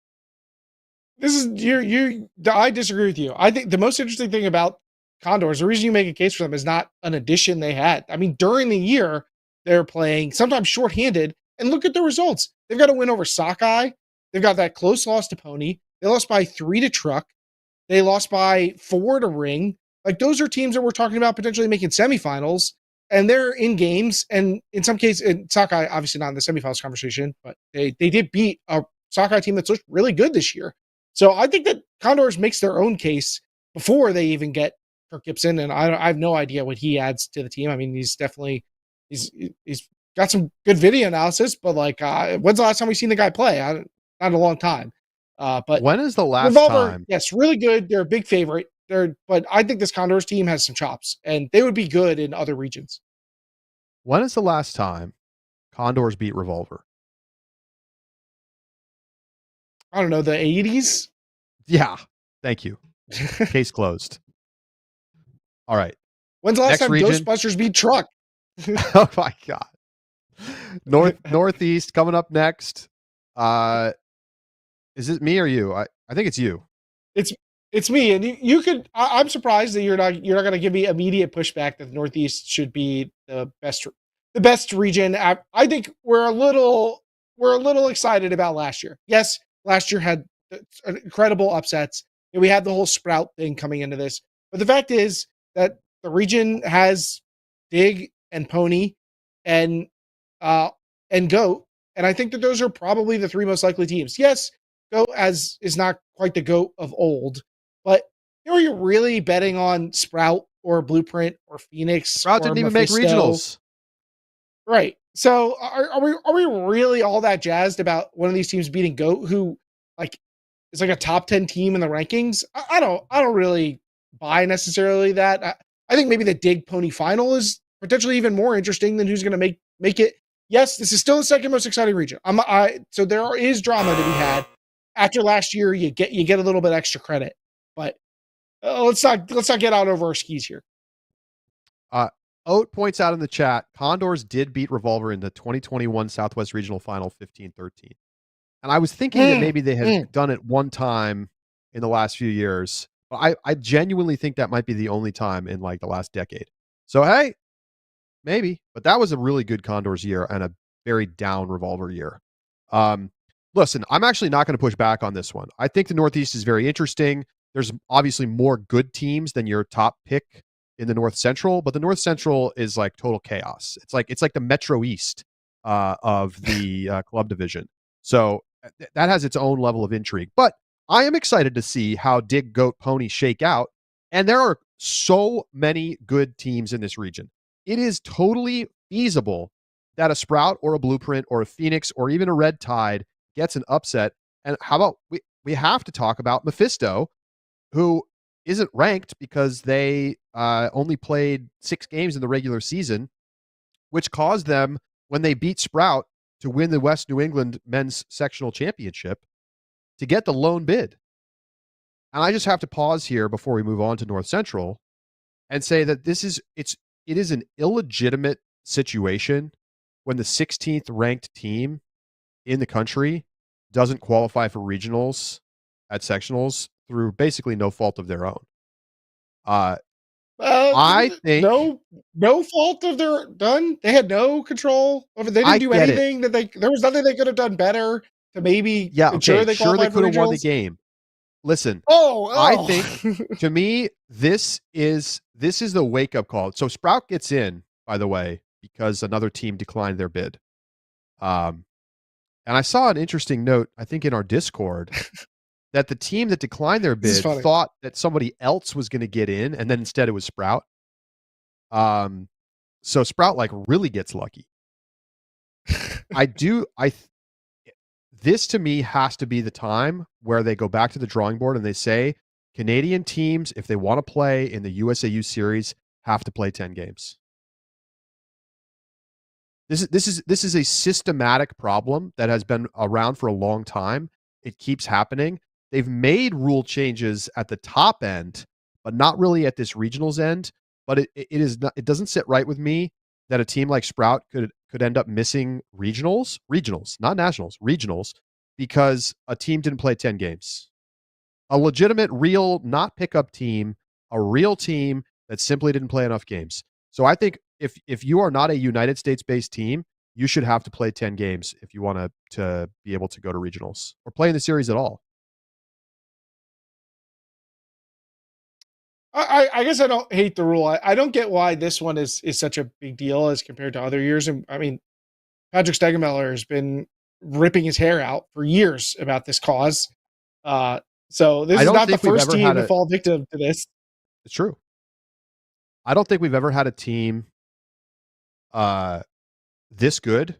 I disagree with you. I think the most interesting thing about Condors, the reason you make a case for them is not an addition they had. I mean, during the year, they're playing sometimes shorthanded, and look at the results. They've got a win over Sockeye. They've got that close loss to Pony. They lost by 3 to Truck. They lost by 4 to Ring. Like, those are teams that we're talking about potentially making semifinals, and they're in games. And in some cases, Sockeye obviously not in the semifinals conversation, but they did beat a Sockeye team that's looked really good this year. So I think that Condors makes their own case before they even get Kirk Gibson, and I have no idea what he adds to the team. I mean, he's definitely he's got some good video analysis, but like, when's the last time we've seen the guy play? Not in a long time. But When is the last Revolver, time? yes, really good. They're a big favorite. But I think this Condors team has some chops, and they would be good in other regions. When is the last time Condors beat Revolver? I don't know, the 80s. Yeah. Thank you. Case closed. All right. When's the last Next time region. Ghostbusters beat Truck? Oh my God. Northeast coming up next. Is it me or you? I think it's you. It's me, and you could. I'm surprised that you're not going to give me immediate pushback that the Northeast should be the best region. I think we're a little excited about last year. Yes, last year had incredible upsets, and we had the whole Sprout thing coming into this. But the fact is that the region has Dig and Pony, and Goat, and I think that those are probably the three most likely teams. Yes, Goat is not quite the Goat of old, but are you really betting on Sprout or Blueprint or Phoenix? Sprout or didn't even Mephisto? make regionals. Right. So are we really all that jazzed about one of these teams beating Goat, who like is like a top 10 team in the rankings? I don't really buy necessarily that. I think maybe the Dig Pony final is potentially even more interesting than who's going to make it. Yes, this is still the second most exciting region. So there is drama to be had. After last year, you get a little bit extra credit, but let's not get out over our skis here. Oat points out in the chat, Condors did beat Revolver in the 2021 Southwest Regional Final 15-13. And I was thinking that maybe they had done it one time in the last few years. But I genuinely think that might be the only time in like the last decade. So, hey, maybe. But that was a really good Condors year and a very down Revolver year. Listen, I'm actually not going to push back on this one. I think the Northeast is very interesting. There's obviously more good teams than your top pick in the North Central, but the North Central is like total chaos. It's like the Metro East of the club division. So that has its own level of intrigue. But I am excited to see how Dig, Goat, Pony shake out. And there are so many good teams in this region. It is totally feasible that a Sprout or a Blueprint or a Phoenix or even a Red Tide gets an upset. And how about we have to talk about Mephisto, who isn't ranked because they only played 6 games in the regular season, which caused them, when they beat Sprout to win the West New England men's sectional championship, to get the lone bid. And I just have to pause here before we move on to North Central and say that it is an illegitimate situation when the 16th ranked team in the country doesn't qualify for regionals at sectionals through basically no fault of their own. I think no fault of their done. They had no control over. They didn't do anything that there was nothing they could have done better to maybe ensure they sure they could have won the game. Listen, oh, I think to me this is the wake up call. So Sprout gets in, by the way, because another team declined their bid. And I saw an interesting note, I think in our Discord, that the team that declined their bid thought that somebody else was going to get in, and then instead it was Sprout. So Sprout like really gets lucky. This to me has to be the time where they go back to the drawing board and they say Canadian teams, if they want to play in the USAU series, have to play 10 games. This is a systematic problem that has been around for a long time. It keeps happening. They've made rule changes at the top end, but not really at this regionals end. But it doesn't sit right with me that a team like Sprout could end up missing regionals, not nationals, regionals, because a team didn't play 10 games. A legitimate, real, not pickup team, a real team that simply didn't play enough games. So I think if you are not a United States-based team, you should have to play 10 games if you want to be able to go to regionals or play in the series at all. I guess I don't hate the rule. I don't get why this one is such a big deal as compared to other years. And I mean, Patrick Stegemeller has been ripping his hair out for years about this cause. So this I is don't not the think we've first ever team had to a. fall victim to this. It's true. I don't think we've ever had a team this good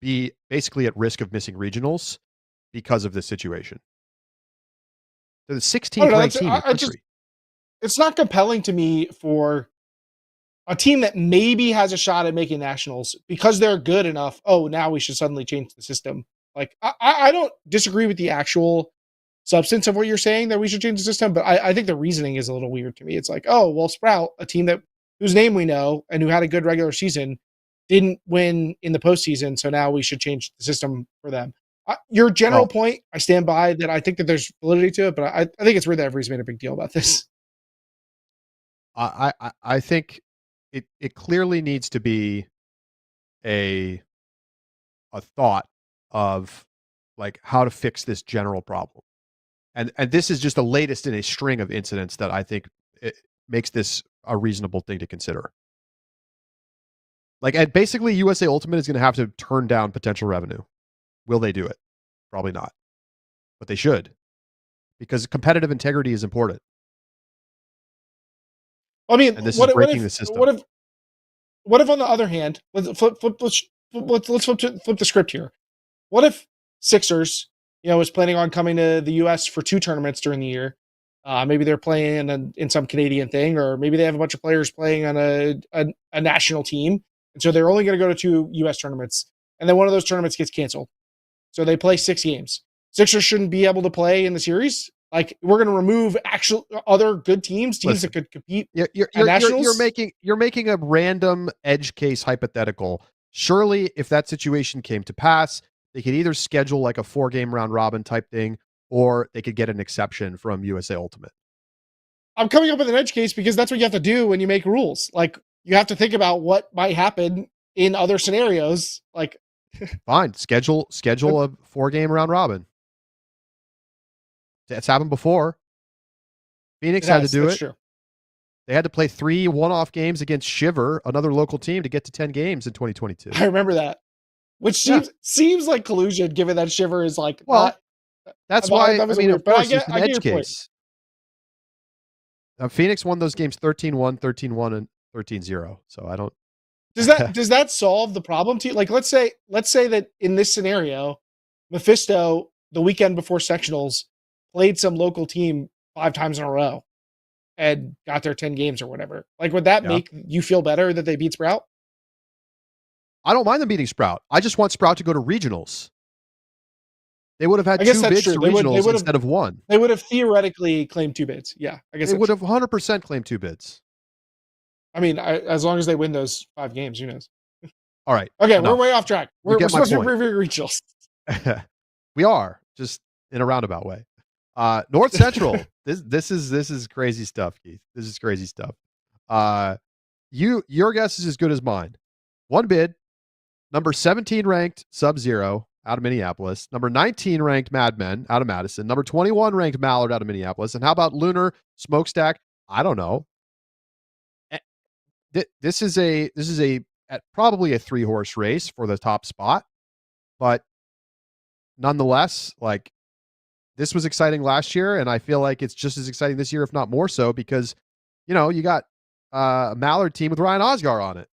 be basically at risk of missing regionals because of this situation. They're the I 16th don't know. ranked team in the country. It's not compelling to me for a team that maybe has a shot at making nationals because they're good enough. Oh, now we should suddenly change the system. Like I don't disagree with the actual substance of what you're saying that we should change the system, but I think the reasoning is a little weird to me. It's like, oh, well, Sprout, a team that whose name we know and who had a good regular season, didn't win in the postseason, so now we should change the system for them. Your general point, I stand by that. I think that there's validity to it, but I think it's weird that everybody's made a big deal about this. I think it clearly needs to be a thought of like how to fix this general problem. And this is just the latest in a string of incidents that I think it makes this a reasonable thing to consider. Like, and basically USA Ultimate is going to have to turn down potential revenue. Will they do it? Probably not. But they should. Because competitive integrity is important. I mean, and this is breaking the system. What if on the other hand, let's flip the script here. What if Sixers, was planning on coming to the U.S. for 2 tournaments during the year? Maybe they're playing in some Canadian thing, or maybe they have a bunch of players playing on a national team, and so they're only going to go to 2 U.S. tournaments, and then one of those tournaments gets canceled. So they play 6 games. Sixers shouldn't be able to play in the series. Like, we're going to remove actual other good teams that could compete. You're making a random edge case hypothetical. Surely, if that situation came to pass, they could either schedule like a 4-game round robin type thing, or they could get an exception from USA Ultimate. I'm coming up with an edge case because that's what you have to do when you make rules. Like, you have to think about what might happen in other scenarios. Like, fine, schedule a 4-game round robin. It's happened before. Phoenix had to do it. True. They had to play 3 one-off games against Shiver, another local team, to get to 10 games in 2022. I remember that. Which seems like collusion, given that Shiver is like. Well, that's why. I mean, of course, it's an edge case. Phoenix won those games 13-1, 13-1, and 13-0. So I don't. Does that solve the problem to you? Like, let's say that in this scenario, Mephisto, the weekend before sectionals, played some local team 5 times in a row and got their 10 games or whatever. Like, would that make you feel better that they beat Sprout? I don't mind them beating Sprout. I just want Sprout to go to regionals. They would have had 2 bids to regionals instead of 1. They would have theoretically claimed 2 bids. Yeah, I guess they would have 100% claimed 2 bids. I mean, as long as they win those 5 games, who knows? All right. Okay, we're way off track. We're supposed to be reviewing regionals. We are, just in a roundabout way. North Central. This is crazy stuff, Keith. This is crazy stuff. Your guess is as good as mine. 1 bid. Number 17 ranked Sub-Zero out of Minneapolis. Number 19 ranked Mad Men out of Madison. Number 21 ranked Mallard out of Minneapolis. And how about Lunar Smokestack? I don't know. This is probably a 3-horse race for the top spot, but nonetheless, like, this was exciting last year, and I feel like it's just as exciting this year, if not more so, because you got a Mallard team with Ryan Osgar on it.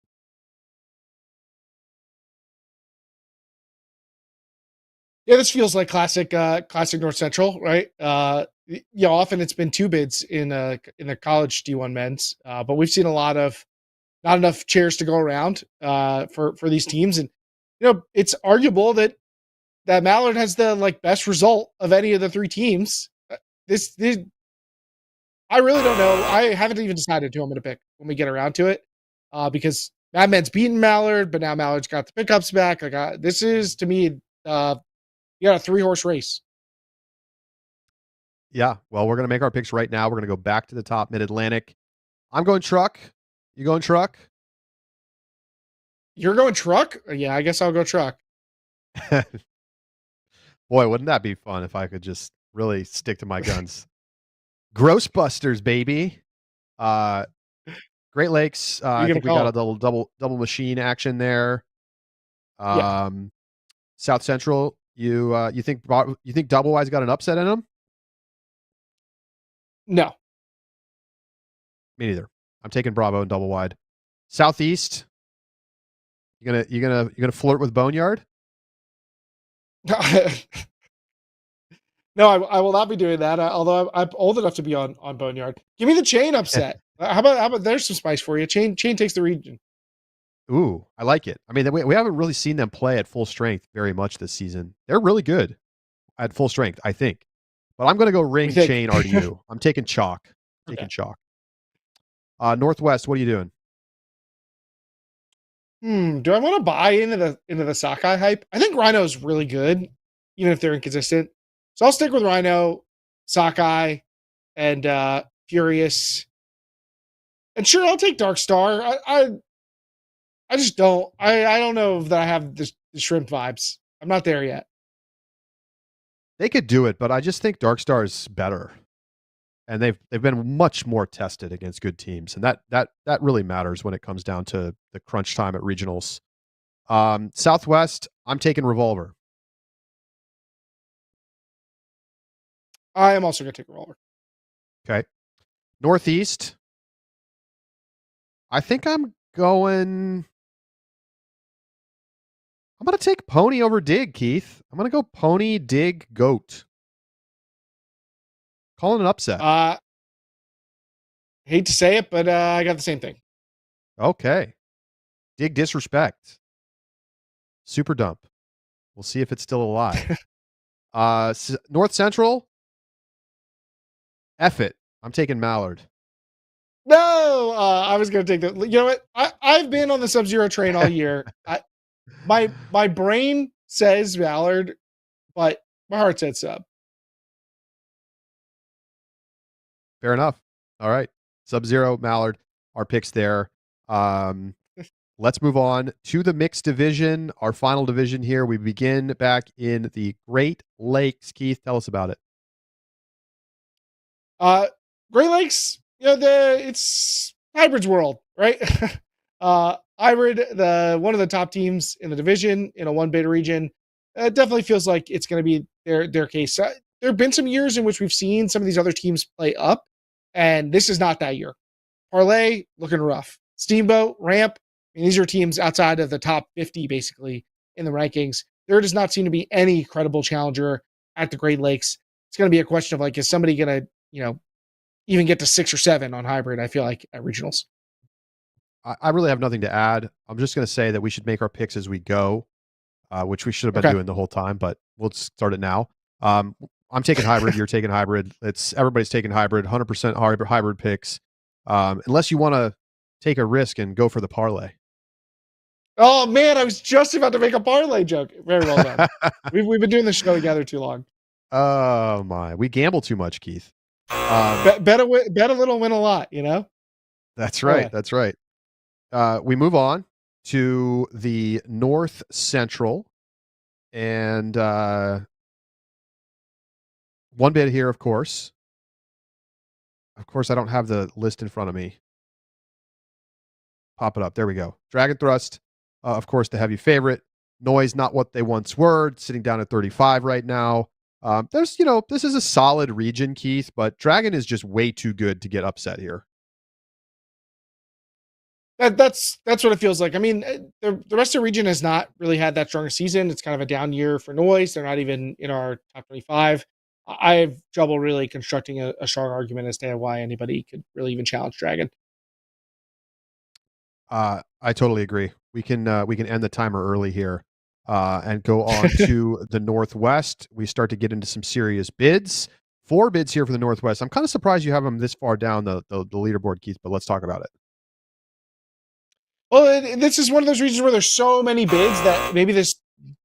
Yeah, this feels like classic North Central, right? Often it's been 2 bids in the college D1 men's, but we've seen not enough chairs to go around for these teams, and it's arguable that Mallard has the best result of any of the 3 teams. This I really don't know. I haven't even decided who I'm going to pick when we get around to it, because Mad Men's beaten Mallard, but now Mallard's got the pickups back. Like, this is, to me, you got a 3-horse race. Yeah, well, we're going to make our picks right now. We're going to go back to the top Mid-Atlantic. I'm going Truck. You going Truck? You're going Truck? Yeah, I guess I'll go Truck. Boy, wouldn't that be fun if I could just really stick to my guns. Grossbusters, baby. Great Lakes. I think we got a double machine action there. South Central, You think Double Wide's got an upset in him? No. Me neither. I'm taking Bravo and Double Wide. Southeast. You gonna flirt with Boneyard? No, I will not be doing that. Although I'm old enough to be on Boneyard. Give me the chain upset. How about there's some spice for you. Chain takes the region. Ooh, I like it. I mean, we haven't really seen them play at full strength very much this season. They're really good at full strength, I think. But I'm going to go ring, think? chain, RDU. I'm taking chalk. Taking Okay. chalk. Northwest, what are you doing? Do I want to buy into the Sockeye hype? I think Rhino's really good, even if they're inconsistent. So I'll stick with Rhino, Sockeye, and Furious. And sure, I'll take Dark Star. I just don't. I don't know that I have the shrimp vibes. I'm not there yet. They could do it, but I just think Dark Star is better. And they've been much more tested against good teams. And that really matters when it comes down to the crunch time at regionals. Southwest, I'm taking Revolver. I am also going to take Revolver. Okay. Northeast, I think I'm going to take Pony over Dig, Keith. I'm going to go Pony, Dig, Goat. Calling an upset. Hate to say it, but I got the same thing. Okay. Dig Disrespect. Super Dump. We'll see if it's still alive. North Central. F it. I'm taking Mallard. No, I was going to take the. You know what? I've been on the Sub-Zero train all year. My brain says Mallard, but my heart said Sub. Fair enough. All right. Sub-Zero, Mallard, our picks there. Let's move on to the mixed division, our final division here. We begin back in the Great Lakes. Keith, tell us about it. Great Lakes, it's Hybrid's world, right? Hybrid, one of the top teams in the division in a 1 beta region, definitely feels like it's going to be their case. There have been some years in which we've seen some of these other teams play up, and this is not that year. Parlay, looking rough. Steamboat, Ramp, these are teams outside of the top 50, basically, in the rankings. There does not seem to be any credible challenger at the Great Lakes. It's going to be a question of, is somebody going to, even get to 6 or 7 on Hybrid, I feel like, at regionals. I really have nothing to add. I'm just going to say that we should make our picks as we go, which we should have been doing the whole time, but we'll start it now. I'm taking Hybrid. You're taking Hybrid. Everybody's taking Hybrid. 100% hybrid picks. Unless you want to take a risk and go for the parlay. Oh man, I was just about to make a parlay joke. Very well done. We've been doing this show together too long. Oh my, we gamble too much, Keith. Bet a little, win a lot. That's right. That's right. We move on to the North Central, and 1 bit here, of course. Of course, I don't have the list in front of me. Pop it up. There we go. Dragon Thrust, of course, the heavy favorite. Noise, not what they once were, sitting down at 35 right now. This is a solid region, Keith, but Dragon is just way too good to get upset here. That's what it feels like. I mean, the rest of the region has not really had that strong a season. It's kind of a down year for Noise. They're not even in our top 25. I have trouble really constructing a strong argument as to why anybody could really even challenge Dragon. I totally agree. We can end the timer early here and go on to the Northwest. We start to get into some serious bids. 4 bids here for the Northwest. I'm kind of surprised you have them this far down the leaderboard, Keith, but let's talk about it. Well, this is one of those regions where there's so many bids that maybe this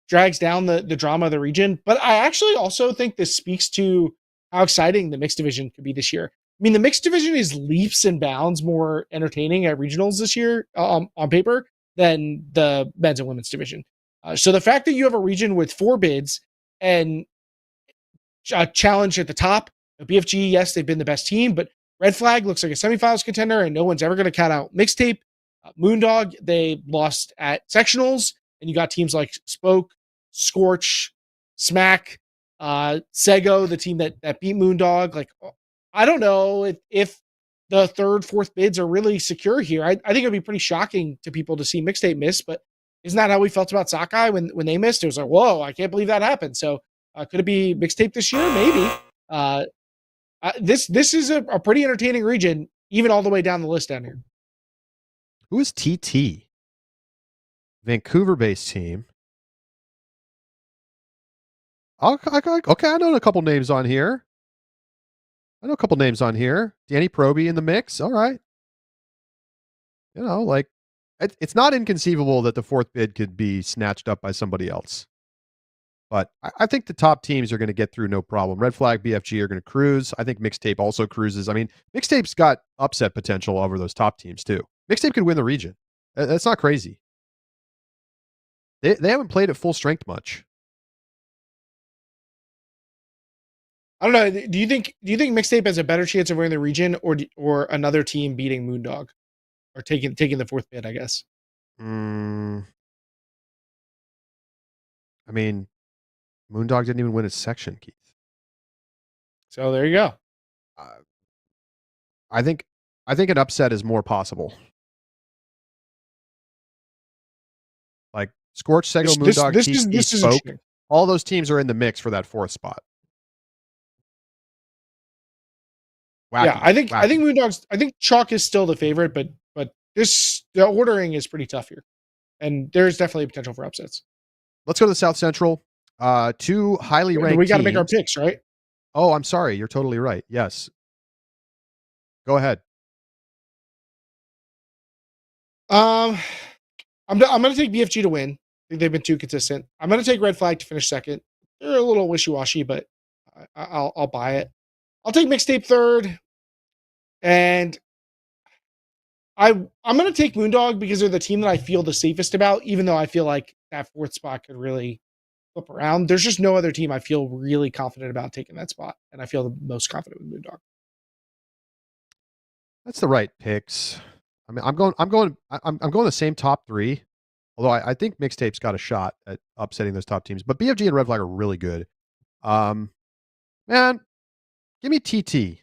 drags down the drama of the region. But I actually also think this speaks to how exciting the mixed division could be this year. I mean, the mixed division is leaps and bounds more entertaining at regionals this year on paper than the men's and women's division. So the fact that you have a region with 4 bids and a challenge at the top, BFG, yes, they've been the best team, but Red Flag looks like a semifinals contender, and no one's ever going to count out Mixtape. Moondog, they lost at sectionals, and you got teams like Spoke, Scorch, Smack, Sego, the team that beat Moondog. Like, I don't know if the third, fourth bids are really secure here. I think it'd be pretty shocking to people to see Mixtape miss, but isn't that how we felt about Sockeye when they missed? It was like, whoa, I can't believe that happened. So could it be Mixtape this year? Maybe. This is a pretty entertaining region, even all the way down the list down here. Who is TT? Vancouver-based team. Okay, I know a couple names on here. Danny Proby in the mix. All right. Like it's not inconceivable that the fourth bid could be snatched up by somebody else. But I think the top teams are going to get through no problem. Red Flag, BFG are going to cruise. I think Mixtape also cruises. I mean, Mixtape's got upset potential over those top teams too. Mixtape could win the region. That's not crazy. They haven't played at full strength much. I don't know. Do you think Mixtape has a better chance of winning the region, or another team beating Moondog, or taking the fourth bid? I guess. I mean, Moondog didn't even win his section, Keith. So there you go. I think an upset is more possible. Like Scorch, Sego, Moondog, this is Spoke. All those teams are in the mix for that fourth spot. Wacky, yeah, I think Moondog's. I think Chalk is still the favorite, but the ordering is pretty tough here, and there's definitely potential for upsets. Let's go to the South Central. Two highly ranked. We got to make our picks, right? Oh, I'm sorry. You're totally right. Yes. Go ahead. I'm going to take BFG to win. I think they've been too consistent. I'm going to take Red Flag to finish second. They're a little wishy-washy, but I'll buy it. I'll take Mixtape third, and I'm going to take Moondog because they're the team that I feel the safest about, even though I feel like that fourth spot could really flip around. There's just no other team I feel really confident about taking that spot, and I feel the most confident with Moondog. That's the right picks. I mean, I'm going the same top three, although I think Mixtape's got a shot at upsetting those top teams. But BFG and Red Flag are really good. Man, give me TT.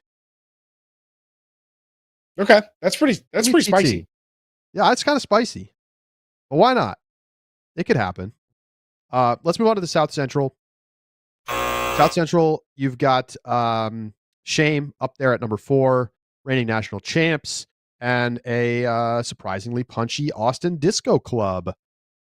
Okay, that's pretty spicy. Yeah, it's kind of spicy, but why not? It could happen. Let's move on to the South Central. South Central, you've got Shame up there at number 4, reigning national champs, and a surprisingly punchy Austin Disco Club,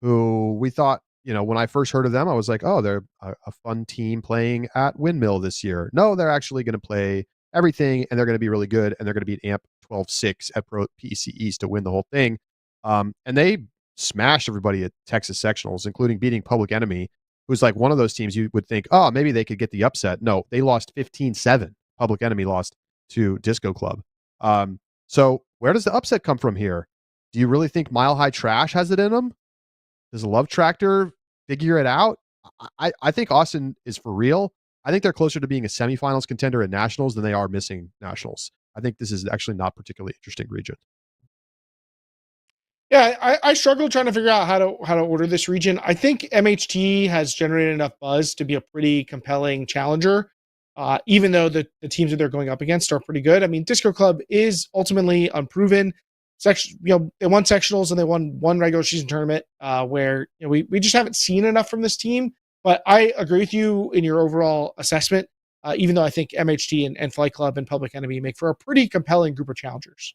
who we thought, when I first heard of them, I was like, oh, they're a fun team playing at Windmill this year. No, they're actually going to play everything, and they're going to be really good, and they're going to beat AMP 12-6 at Pro PEC East to win the whole thing. And they smashed everybody at Texas Sectionals, including beating Public Enemy, who's like one of those teams you would think, oh, maybe they could get the upset. No, they lost 15-7. Public Enemy lost to Disco Club. So where does the upset come from here? Do you really think Mile High Trash has it in them? Does Love Tractor figure it out? I think Austin is for real. I think they're closer to being a semifinals contender at nationals than they are missing nationals. I think this is actually not particularly interesting region. Yeah, I struggle trying to figure out how to order this region. I think MHT has generated enough buzz to be a pretty compelling challenger, even though the teams that they're going up against are pretty good. I mean, Disco Club is ultimately unproven. They won sectionals and they won one regular season tournament, where we just haven't seen enough from this team. But I agree with you in your overall assessment, even though I think MHT and Flight Club and Public Enemy make for a pretty compelling group of challengers.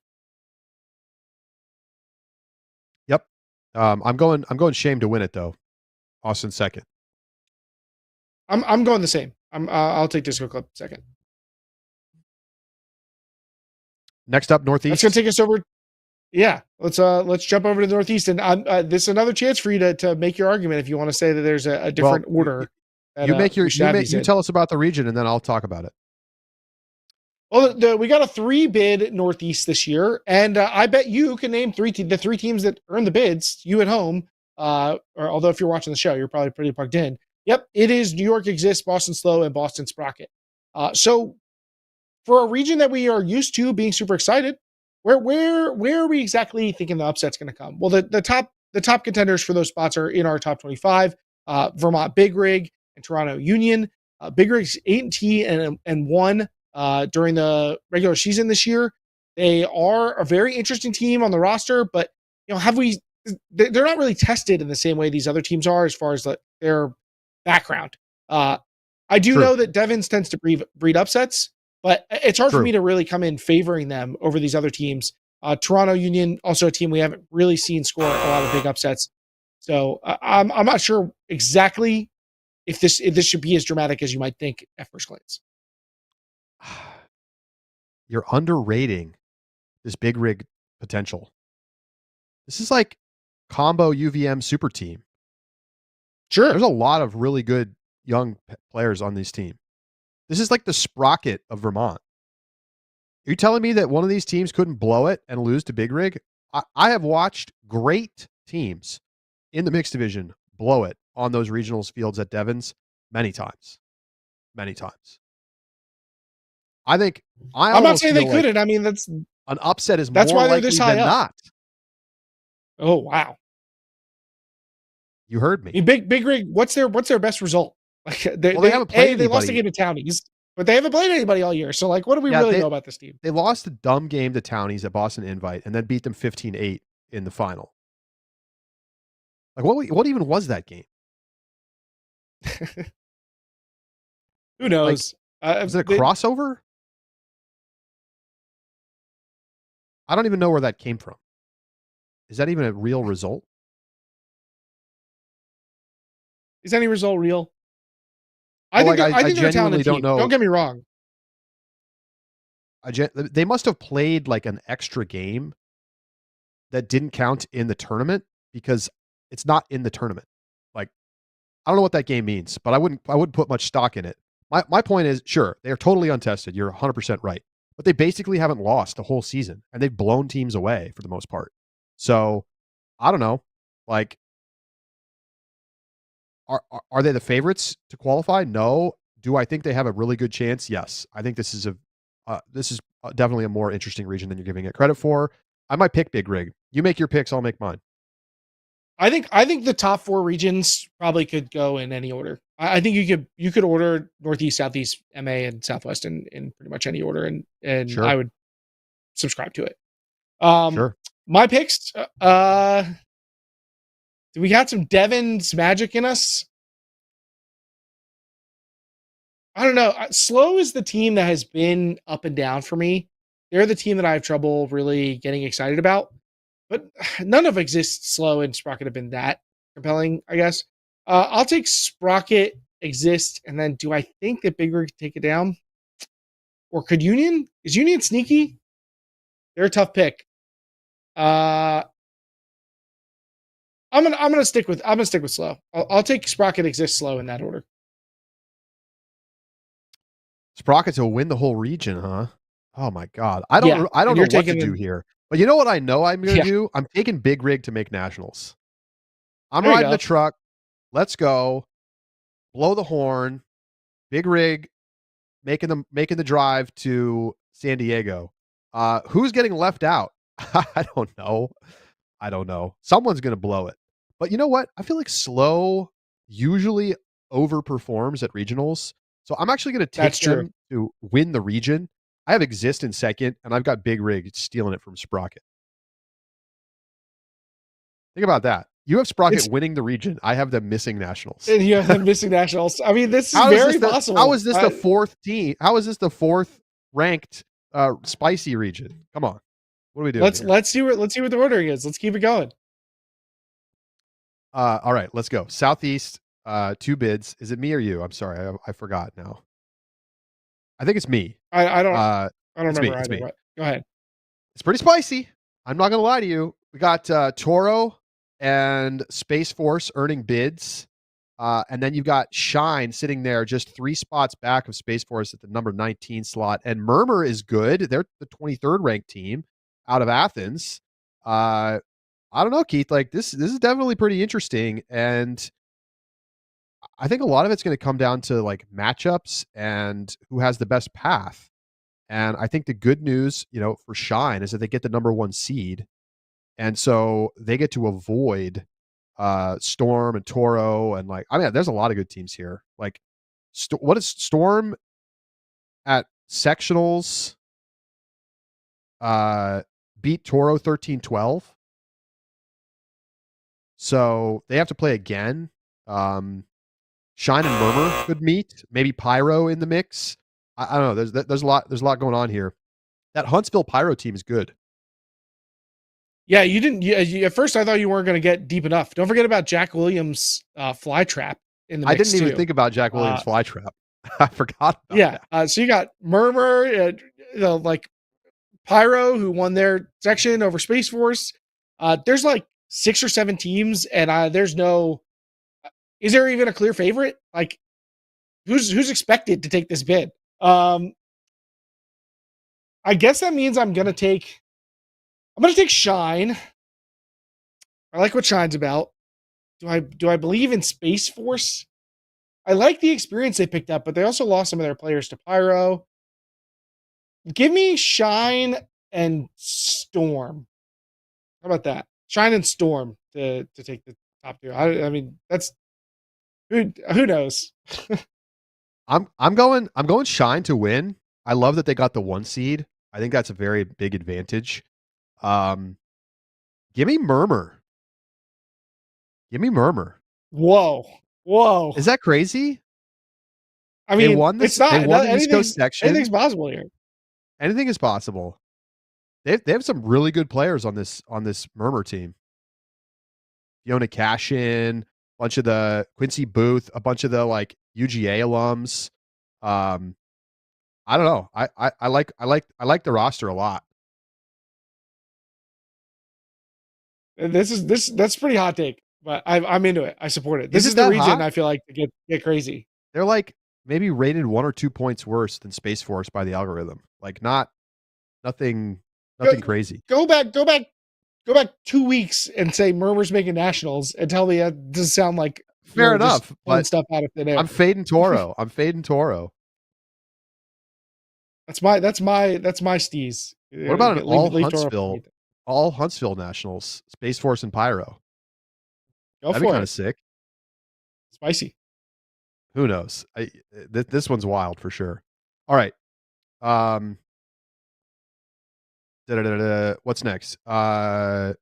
Yep. I'm going Shame to win it though. Austin second. I'm going the same. I'll take Disco Club second. Next up, Northeast. That's gonna take us over. Yeah, let's jump over to the Northeast, and this is another chance for you to make your argument if you want to say that there's a different order. You tell us about the region, and then I'll talk about it. Well, we got a 3-bid Northeast this year, and I bet you can name the three teams that earn the bids. You at home, or although if you're watching the show, you're probably pretty plugged in. Yep, it is New York Exists, Boston Slow, and Boston Sprocket. So for a region that we are used to being super excited, where are we exactly thinking the upset's going to come? Well, the top contenders for those spots are in our top 25. Vermont Big Rig, and Toronto Union. Big Rig's 8-1 during the regular season this year. They are a very interesting team on the roster, but have we? They're not really tested in the same way these other teams are as far as their background. I do know that Devons tends to breed upsets, but it's hard for me to really come in favoring them over these other teams. Toronto Union, also a team we haven't really seen score a lot of big upsets. So I'm not sure exactly if this should be as dramatic as you might think at first glance. You're underrating this Big Rig potential. This is like combo UVM super team. Sure. There's a lot of really good young players on this team. This is like the Sprocket of Vermont. Are you telling me that one of these teams couldn't blow it and lose to Big Rig? I have watched great teams in the mixed division blow it on those regionals fields at Devons many times. Many times. I'm not saying they couldn't. I mean, that's an upset is that's more why they're likely this high than up. not. Oh wow. You heard me. I mean, Big Rig, what's their best result? Like they haven't played anybody. They lost a game to Townies, but they haven't played anybody all year. So like, what do we really know about this team? They lost a dumb game to Townies at Boston Invite and then beat them 15-8 in the final. Like what even was that game? Who knows? Was it a crossover? I don't even know where that came from. Is that even a real result? Is any result real? I think they're a talented team. Don't get me wrong. They must have played like an extra game that didn't count in the tournament because it's not in the tournament. Like, I don't know what that game means, but I wouldn't put much stock in it. My point is, sure, they are totally untested. You're 100% right. But they basically haven't lost the whole season, and they've blown teams away for the most part. So, I don't know. Like, are they the favorites to qualify? No. Do I think they have a really good chance? Yes. I think this is definitely a more interesting region than you're giving it credit for. I might pick Big Rig. You make your picks, I'll make mine. I think the top 4 regions probably could go in any order. I think you could order Northeast, Southeast, MA, and Southwest in pretty much any order, and sure. I would subscribe to it. Sure. My picks. Do we got some Devon's magic in us? I don't know. Slow is the team that has been up and down for me. They're the team that I have trouble really getting excited about. But none of Exist, Slow, and Sprocket have been that compelling, I guess. I'll take Sprocket, Exist, and then do I think that Big Rig could take it down? Or could Union? Is Union sneaky? They're a tough pick. I'm gonna stick with Slow. I'll take Sprocket, Exist, Slow in that order. Sprocket to win the whole region, huh? Oh my god. I don't know what to do here. But you know what I know I'm going to do? I'm taking Big Rig to make nationals. I'm riding the truck. Let's go. Blow the horn. Big Rig making the drive to San Diego. Who's getting left out? I don't know. Someone's going to blow it. But you know what? I feel like Slow usually overperforms at regionals. So I'm actually going to take them to win the region. I have Exist in second, and I've got Big Rig stealing it from Sprocket. Think about that. You have Sprocket winning the region. I have them missing nationals. And you have them missing nationals. I mean, this is very possible. How is this the fourth team? How is this the fourth ranked spicy region? Come on. What are we doing? Let's see what the ordering is. Let's keep it going. All right, let's go. Southeast, 2 bids. Is it me or you? I'm sorry, I forgot now. I think it's me. I don't remember it's me. Go ahead. It's pretty spicy. I'm not gonna lie to you. We got Toro and Space Force earning bids. And then you've got Shine sitting there just 3 spots back of Space Force at the number 19 slot. And Murmur is good. They're the 23rd ranked team out of Athens. I don't know, Keith. Like this is definitely pretty interesting. And I think a lot of it's going to come down to like matchups and who has the best path. And I think the good news, for Shine is that they get the number 1 seed. And so they get to avoid Storm and Toro, and like, I mean, there's a lot of good teams here. Like, what is Storm at sectionals? Beat Toro 13-12. So they have to play again. Shine and Murmur could meet. Maybe Pyro in the mix. I don't know. There's a lot. There's a lot going on here. That Huntsville Pyro team is good. Yeah, you didn't. At first, I thought you weren't going to get deep enough. Don't forget about Jack Williams' fly trap in the mix. I didn't even too. think about Jack Williams' fly trap. I forgot about that. So you got Murmur, like Pyro, who won their section over Space Force. There's like 6 or 7 teams, and there's no. Is there even a clear favorite? Like, who's expected to take this bid? I guess that means I'm gonna take Shine. I like what Shine's about. Do I believe in Space Force? I like the experience they picked up, but they also lost some of their players to Pyro. Give me Shine and Storm. How about that? Shine and Storm to take the top 2. I mean, that's who knows. I'm going Shine to win. I love that they got the 1 seed. I think that's a very big advantage. Give me Murmur. Whoa. Is that crazy? I mean, they won this, it's not. they won the East Coast section. Anything's possible here. Anything is possible. They have some really good players on this Murmur team. Fiona Cashin, a bunch of the Quincy Booth, a bunch of the like UGA alums. I don't know. I like the roster a lot. That's pretty hot take, but I'm into it. I support it. This is the region I feel like to get crazy. They're like maybe rated 1 or 2 points worse than Space Force by the algorithm. Like nothing crazy. Go back 2 weeks and say Murmur's making nationals and tell me that doesn't sound like fair enough. But stuff out of thin air. I'm fading Toro. That's my steez. What about an all Huntsville nationals, Space Force and Pyro? That'd be kind of sick. Spicy. Who knows? This one's wild for sure. All right. What's next? Now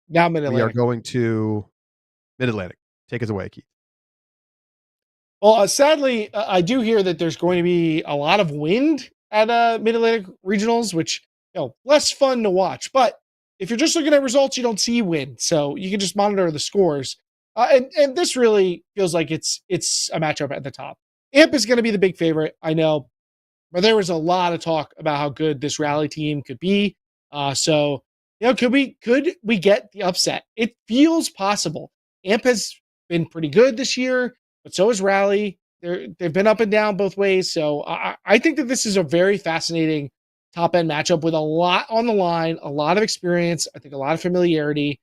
Mid-Atlantic. We are going to Mid-Atlantic. Take us away, Keith. Well, sadly, I do hear that there's going to be a lot of wind at Mid-Atlantic regionals, which less fun to watch. But if you're just looking at results, you don't see wind, so you can just monitor the scores. And this really feels like it's a matchup at the top. AMP is going to be the big favorite, I know, but there was a lot of talk about how good this rally team could be. So could we get the upset? It feels possible. AMP has been pretty good this year, but so has Rally. They've been up and down both ways. So I think that this is a very fascinating top end matchup with a lot on the line, a lot of experience. I think a lot of familiarity.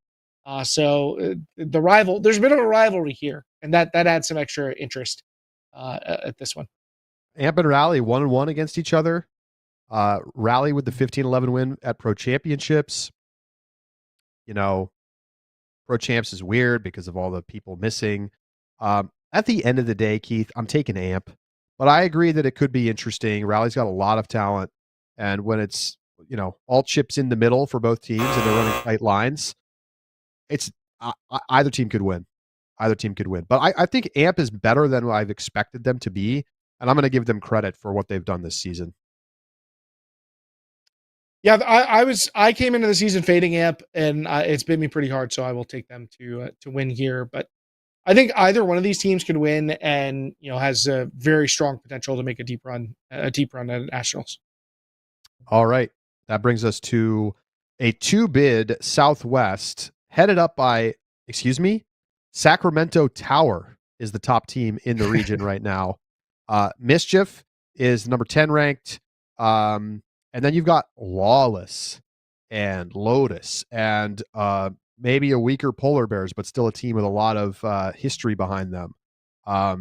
So there's a bit of a rivalry here, and that adds some extra interest at this one. AMP and Rally 1-1 against each other. Rally with the 15-11 win at Pro Championships. Pro Champs is weird because of all the people missing. At the end of the day, Keith, I'm taking AMP, but I agree that it could be interesting. Rally's got a lot of talent, and when it's all chips in the middle for both teams and they're running tight lines, it's either team could win. But I think AMP is better than what I've expected them to be, and I'm going to give them credit for what they've done this season. Yeah, I came into the season fading AMP, and it's bit me pretty hard, so I will take them to win here. But I think either one of these teams could win, and has a very strong potential to make a deep run at nationals. All right, that brings us to a 2-bid Southwest headed up by Sacramento Tower is the top team in the region right now. Mischief is number 10 ranked. And then you've got Lawless and Lotus and maybe a weaker Polar Bears, but still a team with a lot of history behind them. I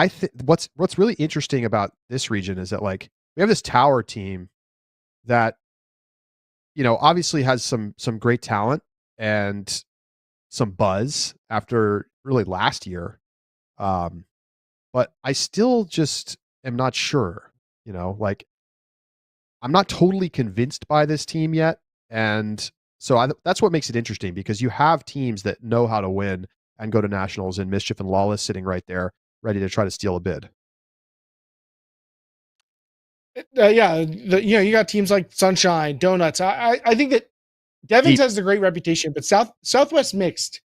think what's really interesting about this region is that like we have this Tower team that obviously has some great talent, and some buzz after really last year. But I still just am not sure, like I'm not totally convinced by this team yet. And so that's what makes it interesting because you have teams that know how to win and go to nationals, and Mischief and Lawless sitting right there ready to try to steal a bid. Yeah, you got teams like Sunshine, Donuts. I think that Devon's Deep. has a great reputation, but Southwest Mixed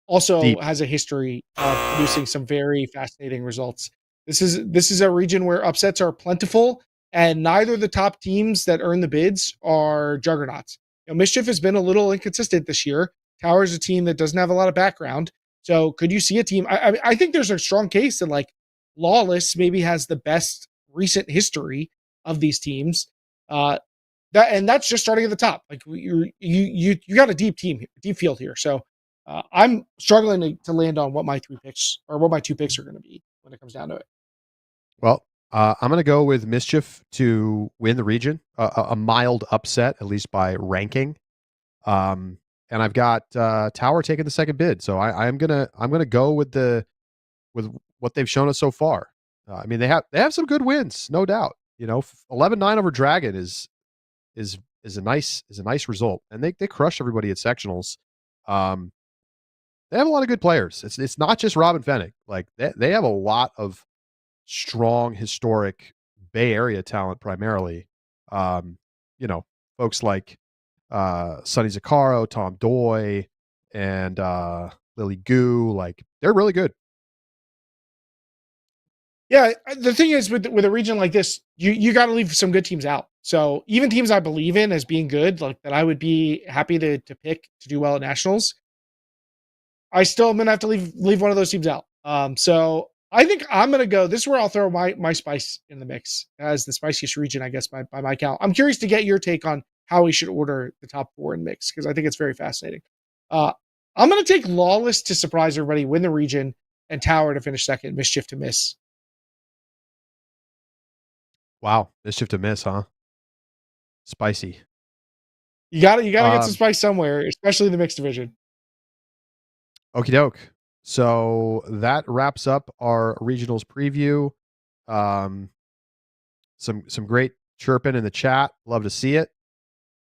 also Deep. has a history of producing some very fascinating results. This is a region where upsets are plentiful, and neither of the top teams that earn the bids are juggernauts. Mischief has been a little inconsistent this year. Tower is a team that doesn't have a lot of background. So could you see a team? I think there's a strong case that like Lawless maybe has the best recent history of these teams. That's just starting at the top. Like you got a deep team, deep field here. So I'm struggling to land on what my 3 picks or what my 2 picks are going to be when it comes down to it. Well, I'm going to go with Mischief to win the region, a mild upset, at least by ranking. And I've got Tower taking the second bid, so I'm gonna go with what they've shown us so far. I mean, they have some good wins, no doubt. 11-9 over Dragon is a nice result, and they crushed everybody at sectionals. They have a lot of good players. It's not just Robin Fennick. Like they have a lot of strong historic Bay Area talent primarily. Um, Folks like Sonny Zaccaro, Tom Doy, and Lily Goo, like they're really good. Yeah, the thing is with a region like this, you got to leave some good teams out. So even teams I believe in as being good, like that, I would be happy to pick to do well at nationals. I still am gonna have to leave one of those teams out. So I think I'm gonna go. This is where I'll throw my spice in the mix as the spiciest region, I guess, by my count. I'm curious to get your take on how we should order the top 4 in mix because I think it's very fascinating. I'm gonna take Lawless to surprise everybody, win the region, and Tower to finish second, Mischief to miss. Wow, Mischief to miss, huh? Spicy. You gotta get some spice somewhere, especially in the mixed division. Okie doke. So that wraps up our regionals preview. Some great chirping in the chat. Love to see it.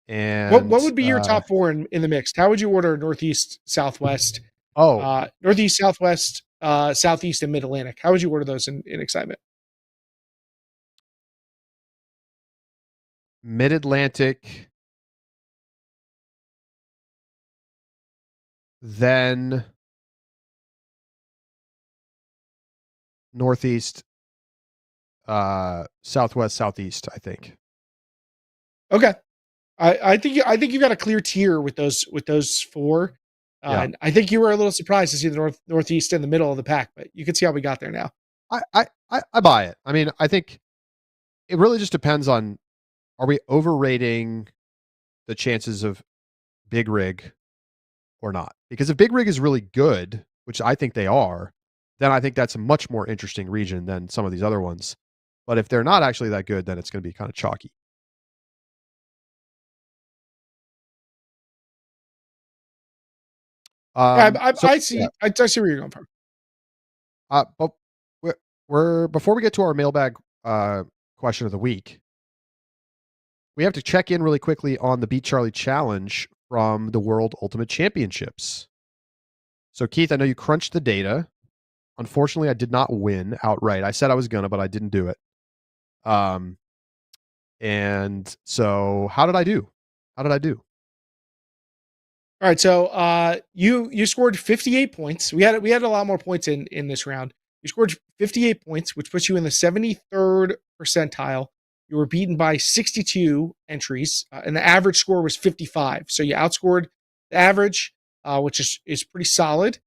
And what would be your top 4 in the mixed? How would you order Northeast, Southwest? Northeast, Southwest, Southeast, and Mid Atlantic. How would you order those in excitement? Mid Atlantic, then Northeast, Southwest, Southeast, I think. Okay. I think you got a clear tier with those 4. Yeah. And I think you were a little surprised to see the Northeast in the middle of the pack, but you can see how we got there now. I buy it. I mean, I think it really just depends on, are we overrating the chances of Big Rig or not? Because if Big Rig is really good, which I think they are, then I think that's a much more interesting region than some of these other ones. But if they're not actually that good, then it's going to be kind of chalky. I see. Yeah. I see where you're going from. But we're before we get to our mailbag question of the week, we have to check in really quickly on the Beat Charlie Challenge from the World Ultimate Championships. So Keith, I know you crunched the data. Unfortunately, I did not win outright. I said I was gonna, but I didn't do it. And so how did I do? All right, so you scored 58 points. We had a lot more points in this round. You scored 58 points, which puts you in the 73rd percentile. You were beaten by 62 entries, and the average score was 55. So you outscored the average, which is pretty solid.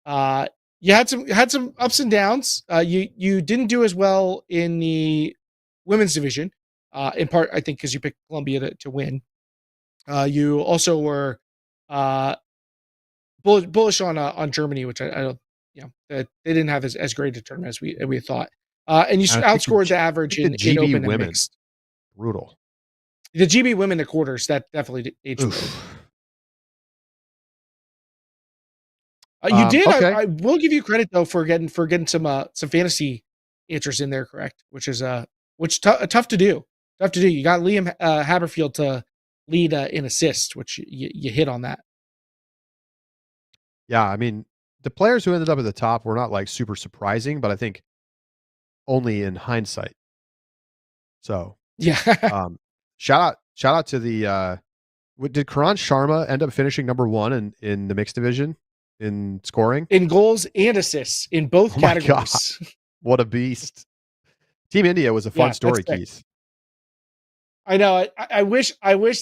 You had some ups and downs. You didn't do as well in the women's division, in part I think because you picked Columbia to win. You also were bullish on Germany, which I don't, they didn't have as great a tournament as we thought. And you outscored the average in open and mixed. Brutal. The GB women, the quarters, that definitely aged. You did. Okay. I will give you credit though for getting some fantasy answers in there correct, which is tough to do. Tough to do. You got Liam Haberfield to lead in assist, which you hit on that. Yeah, I mean, the players who ended up at the top were not like super surprising, but I think only in hindsight. So, Yeah. shout out to the did Karan Sharma end up finishing number 1 in the mixed division in scoring? In goals and assists in both Oh my God. categories. What a beast. Team India was a fun story, Keith. I know. I wish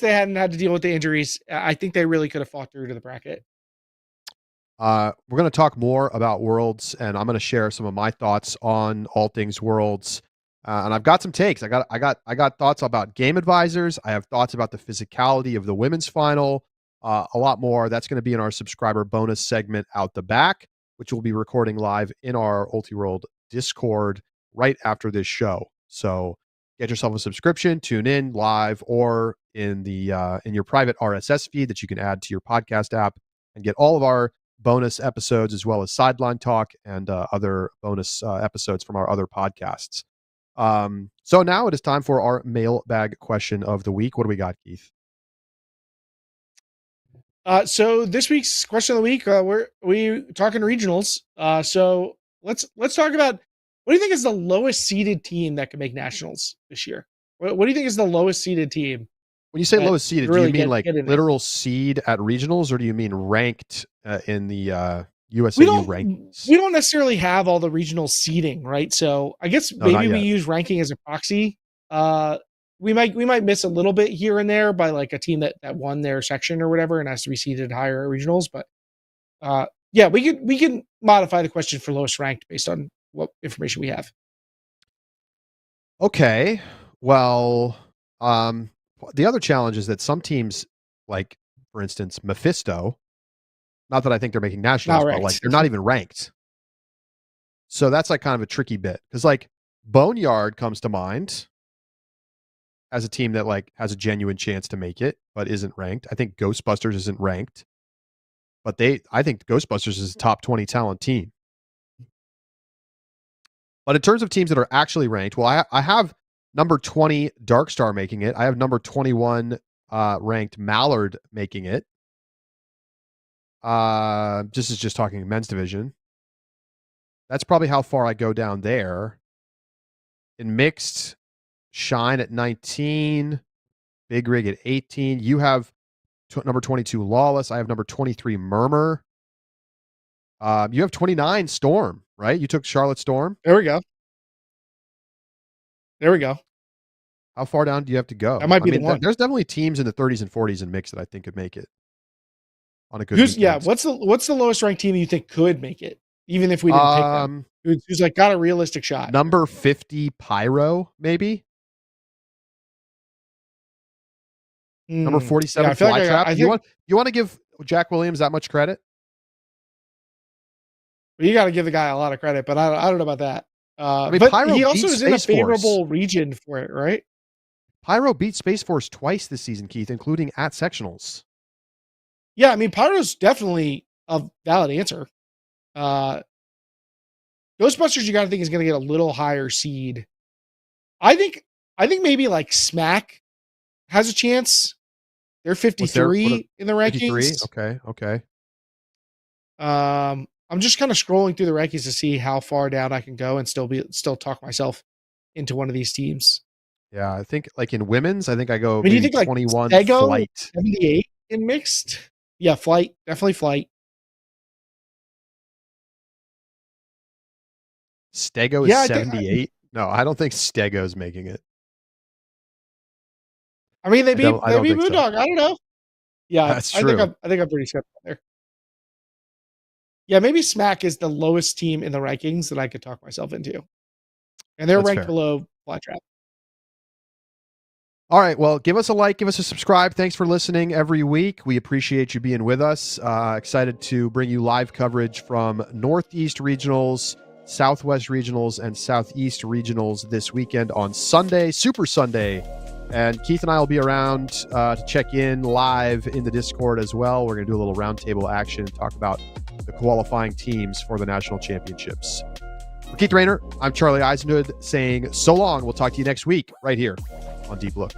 they hadn't had to deal with the injuries. I think they really could have fought through to the bracket. We're going to talk more about Worlds, and I'm going to share some of my thoughts on all things Worlds. And I've got some takes. I got thoughts about game advisors. I have thoughts about the physicality of the women's final. A lot more. That's going to be in our subscriber bonus segment out the back, which we'll be recording live in our Ultiworld Discord right after this show. So get yourself a subscription, tune in live or in your private RSS feed that you can add to your podcast app and get all of our bonus episodes as well as sideline talk and other bonus episodes from our other podcasts. So now it is time for our mailbag question of the week. What do we got, Keith? So this week's question of the week, we talking regionals. So let's talk about, what do you think is the lowest seeded team that can make nationals this year? What do you think is the lowest seeded team? When you say lowest seeded, do you mean like get literal seed at regionals, or do you mean ranked in the USAU rankings? We don't necessarily have all the regional seeding, right? So I guess maybe we use ranking as a proxy. We might miss a little bit here and there by like a team that won their section or whatever and has to be seeded higher at regionals. But yeah, we can modify the question for lowest ranked based on what information we have. Okay. Well, the other challenge is that some teams, like for instance, Mephisto, not that I think they're making nationals, but like they're not even ranked. So that's like kind of a tricky bit because like Boneyard comes to mind as a team that like has a genuine chance to make it, but isn't ranked. I think Ghostbusters isn't ranked, but I think Ghostbusters is a top 20 talent team. But in terms of teams that are actually ranked, well, I have number 20 Darkstar making it. I have number 21 ranked Mallard making it. This is just talking men's division. That's probably how far I go down there. In mixed, Shine at 19, Big Rig at 18. You have number 22 Lawless. I have number 23 Murmur. You have 29 Storm, right? You took Charlotte Storm. There we go. How far down do you have to go? That might be the one. There's definitely teams in the 30s and 40s in mix that I think could make it on a good. What's the lowest ranked team you think could make it, even if we didn't pick them? Who's like got a realistic shot? Number 50 Pyro, maybe. Number 47 Flytrap. You want to give Jack Williams that much credit? Well, you got to give the guy a lot of credit, but I don't know about that. But Pyro he also is in a favorable Force. region for it, right? Pyro beat Space Force twice this season, Keith, including at sectionals. Yeah, I mean, Pyro's definitely a valid answer. Ghostbusters, you got to think is going to get a little higher seed. I think maybe like Smack has a chance. They're 53 in the rankings. 53? Okay. I'm just kind of scrolling through the rankings to see how far down I can go and still talk myself into one of these teams. Yeah, I think like in women's, I think I go. I mean, you think 21 like Stego, Flight 78 in mixed. Yeah, Flight, definitely Flight. Stego is 78. No, I don't think Stego's making it. I mean, they beat Moondog. So. I don't know. Yeah, that's true. I think I'm pretty skeptical there. Yeah, maybe Smack is the lowest team in the rankings that I could talk myself into. And they're ranked below Flytrap. All right. Well, give us a like, give us a subscribe. Thanks for listening every week. We appreciate you being with us. Excited to bring you live coverage from Northeast Regionals, Southwest Regionals, and Southeast Regionals this weekend on Sunday, Super Sunday. And Keith and I will be around to check in live in the Discord as well. We're going to do a little roundtable action, talk about the qualifying teams for the national championships. For Keith Rayner, I'm Charlie Eisenhood saying so long. We'll talk to you next week right here on Deep Look.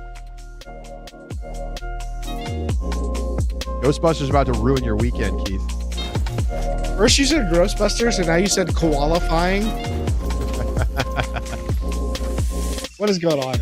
Ghostbusters about to ruin your weekend, Keith. First you said Ghostbusters, and now you said qualifying. What is going on?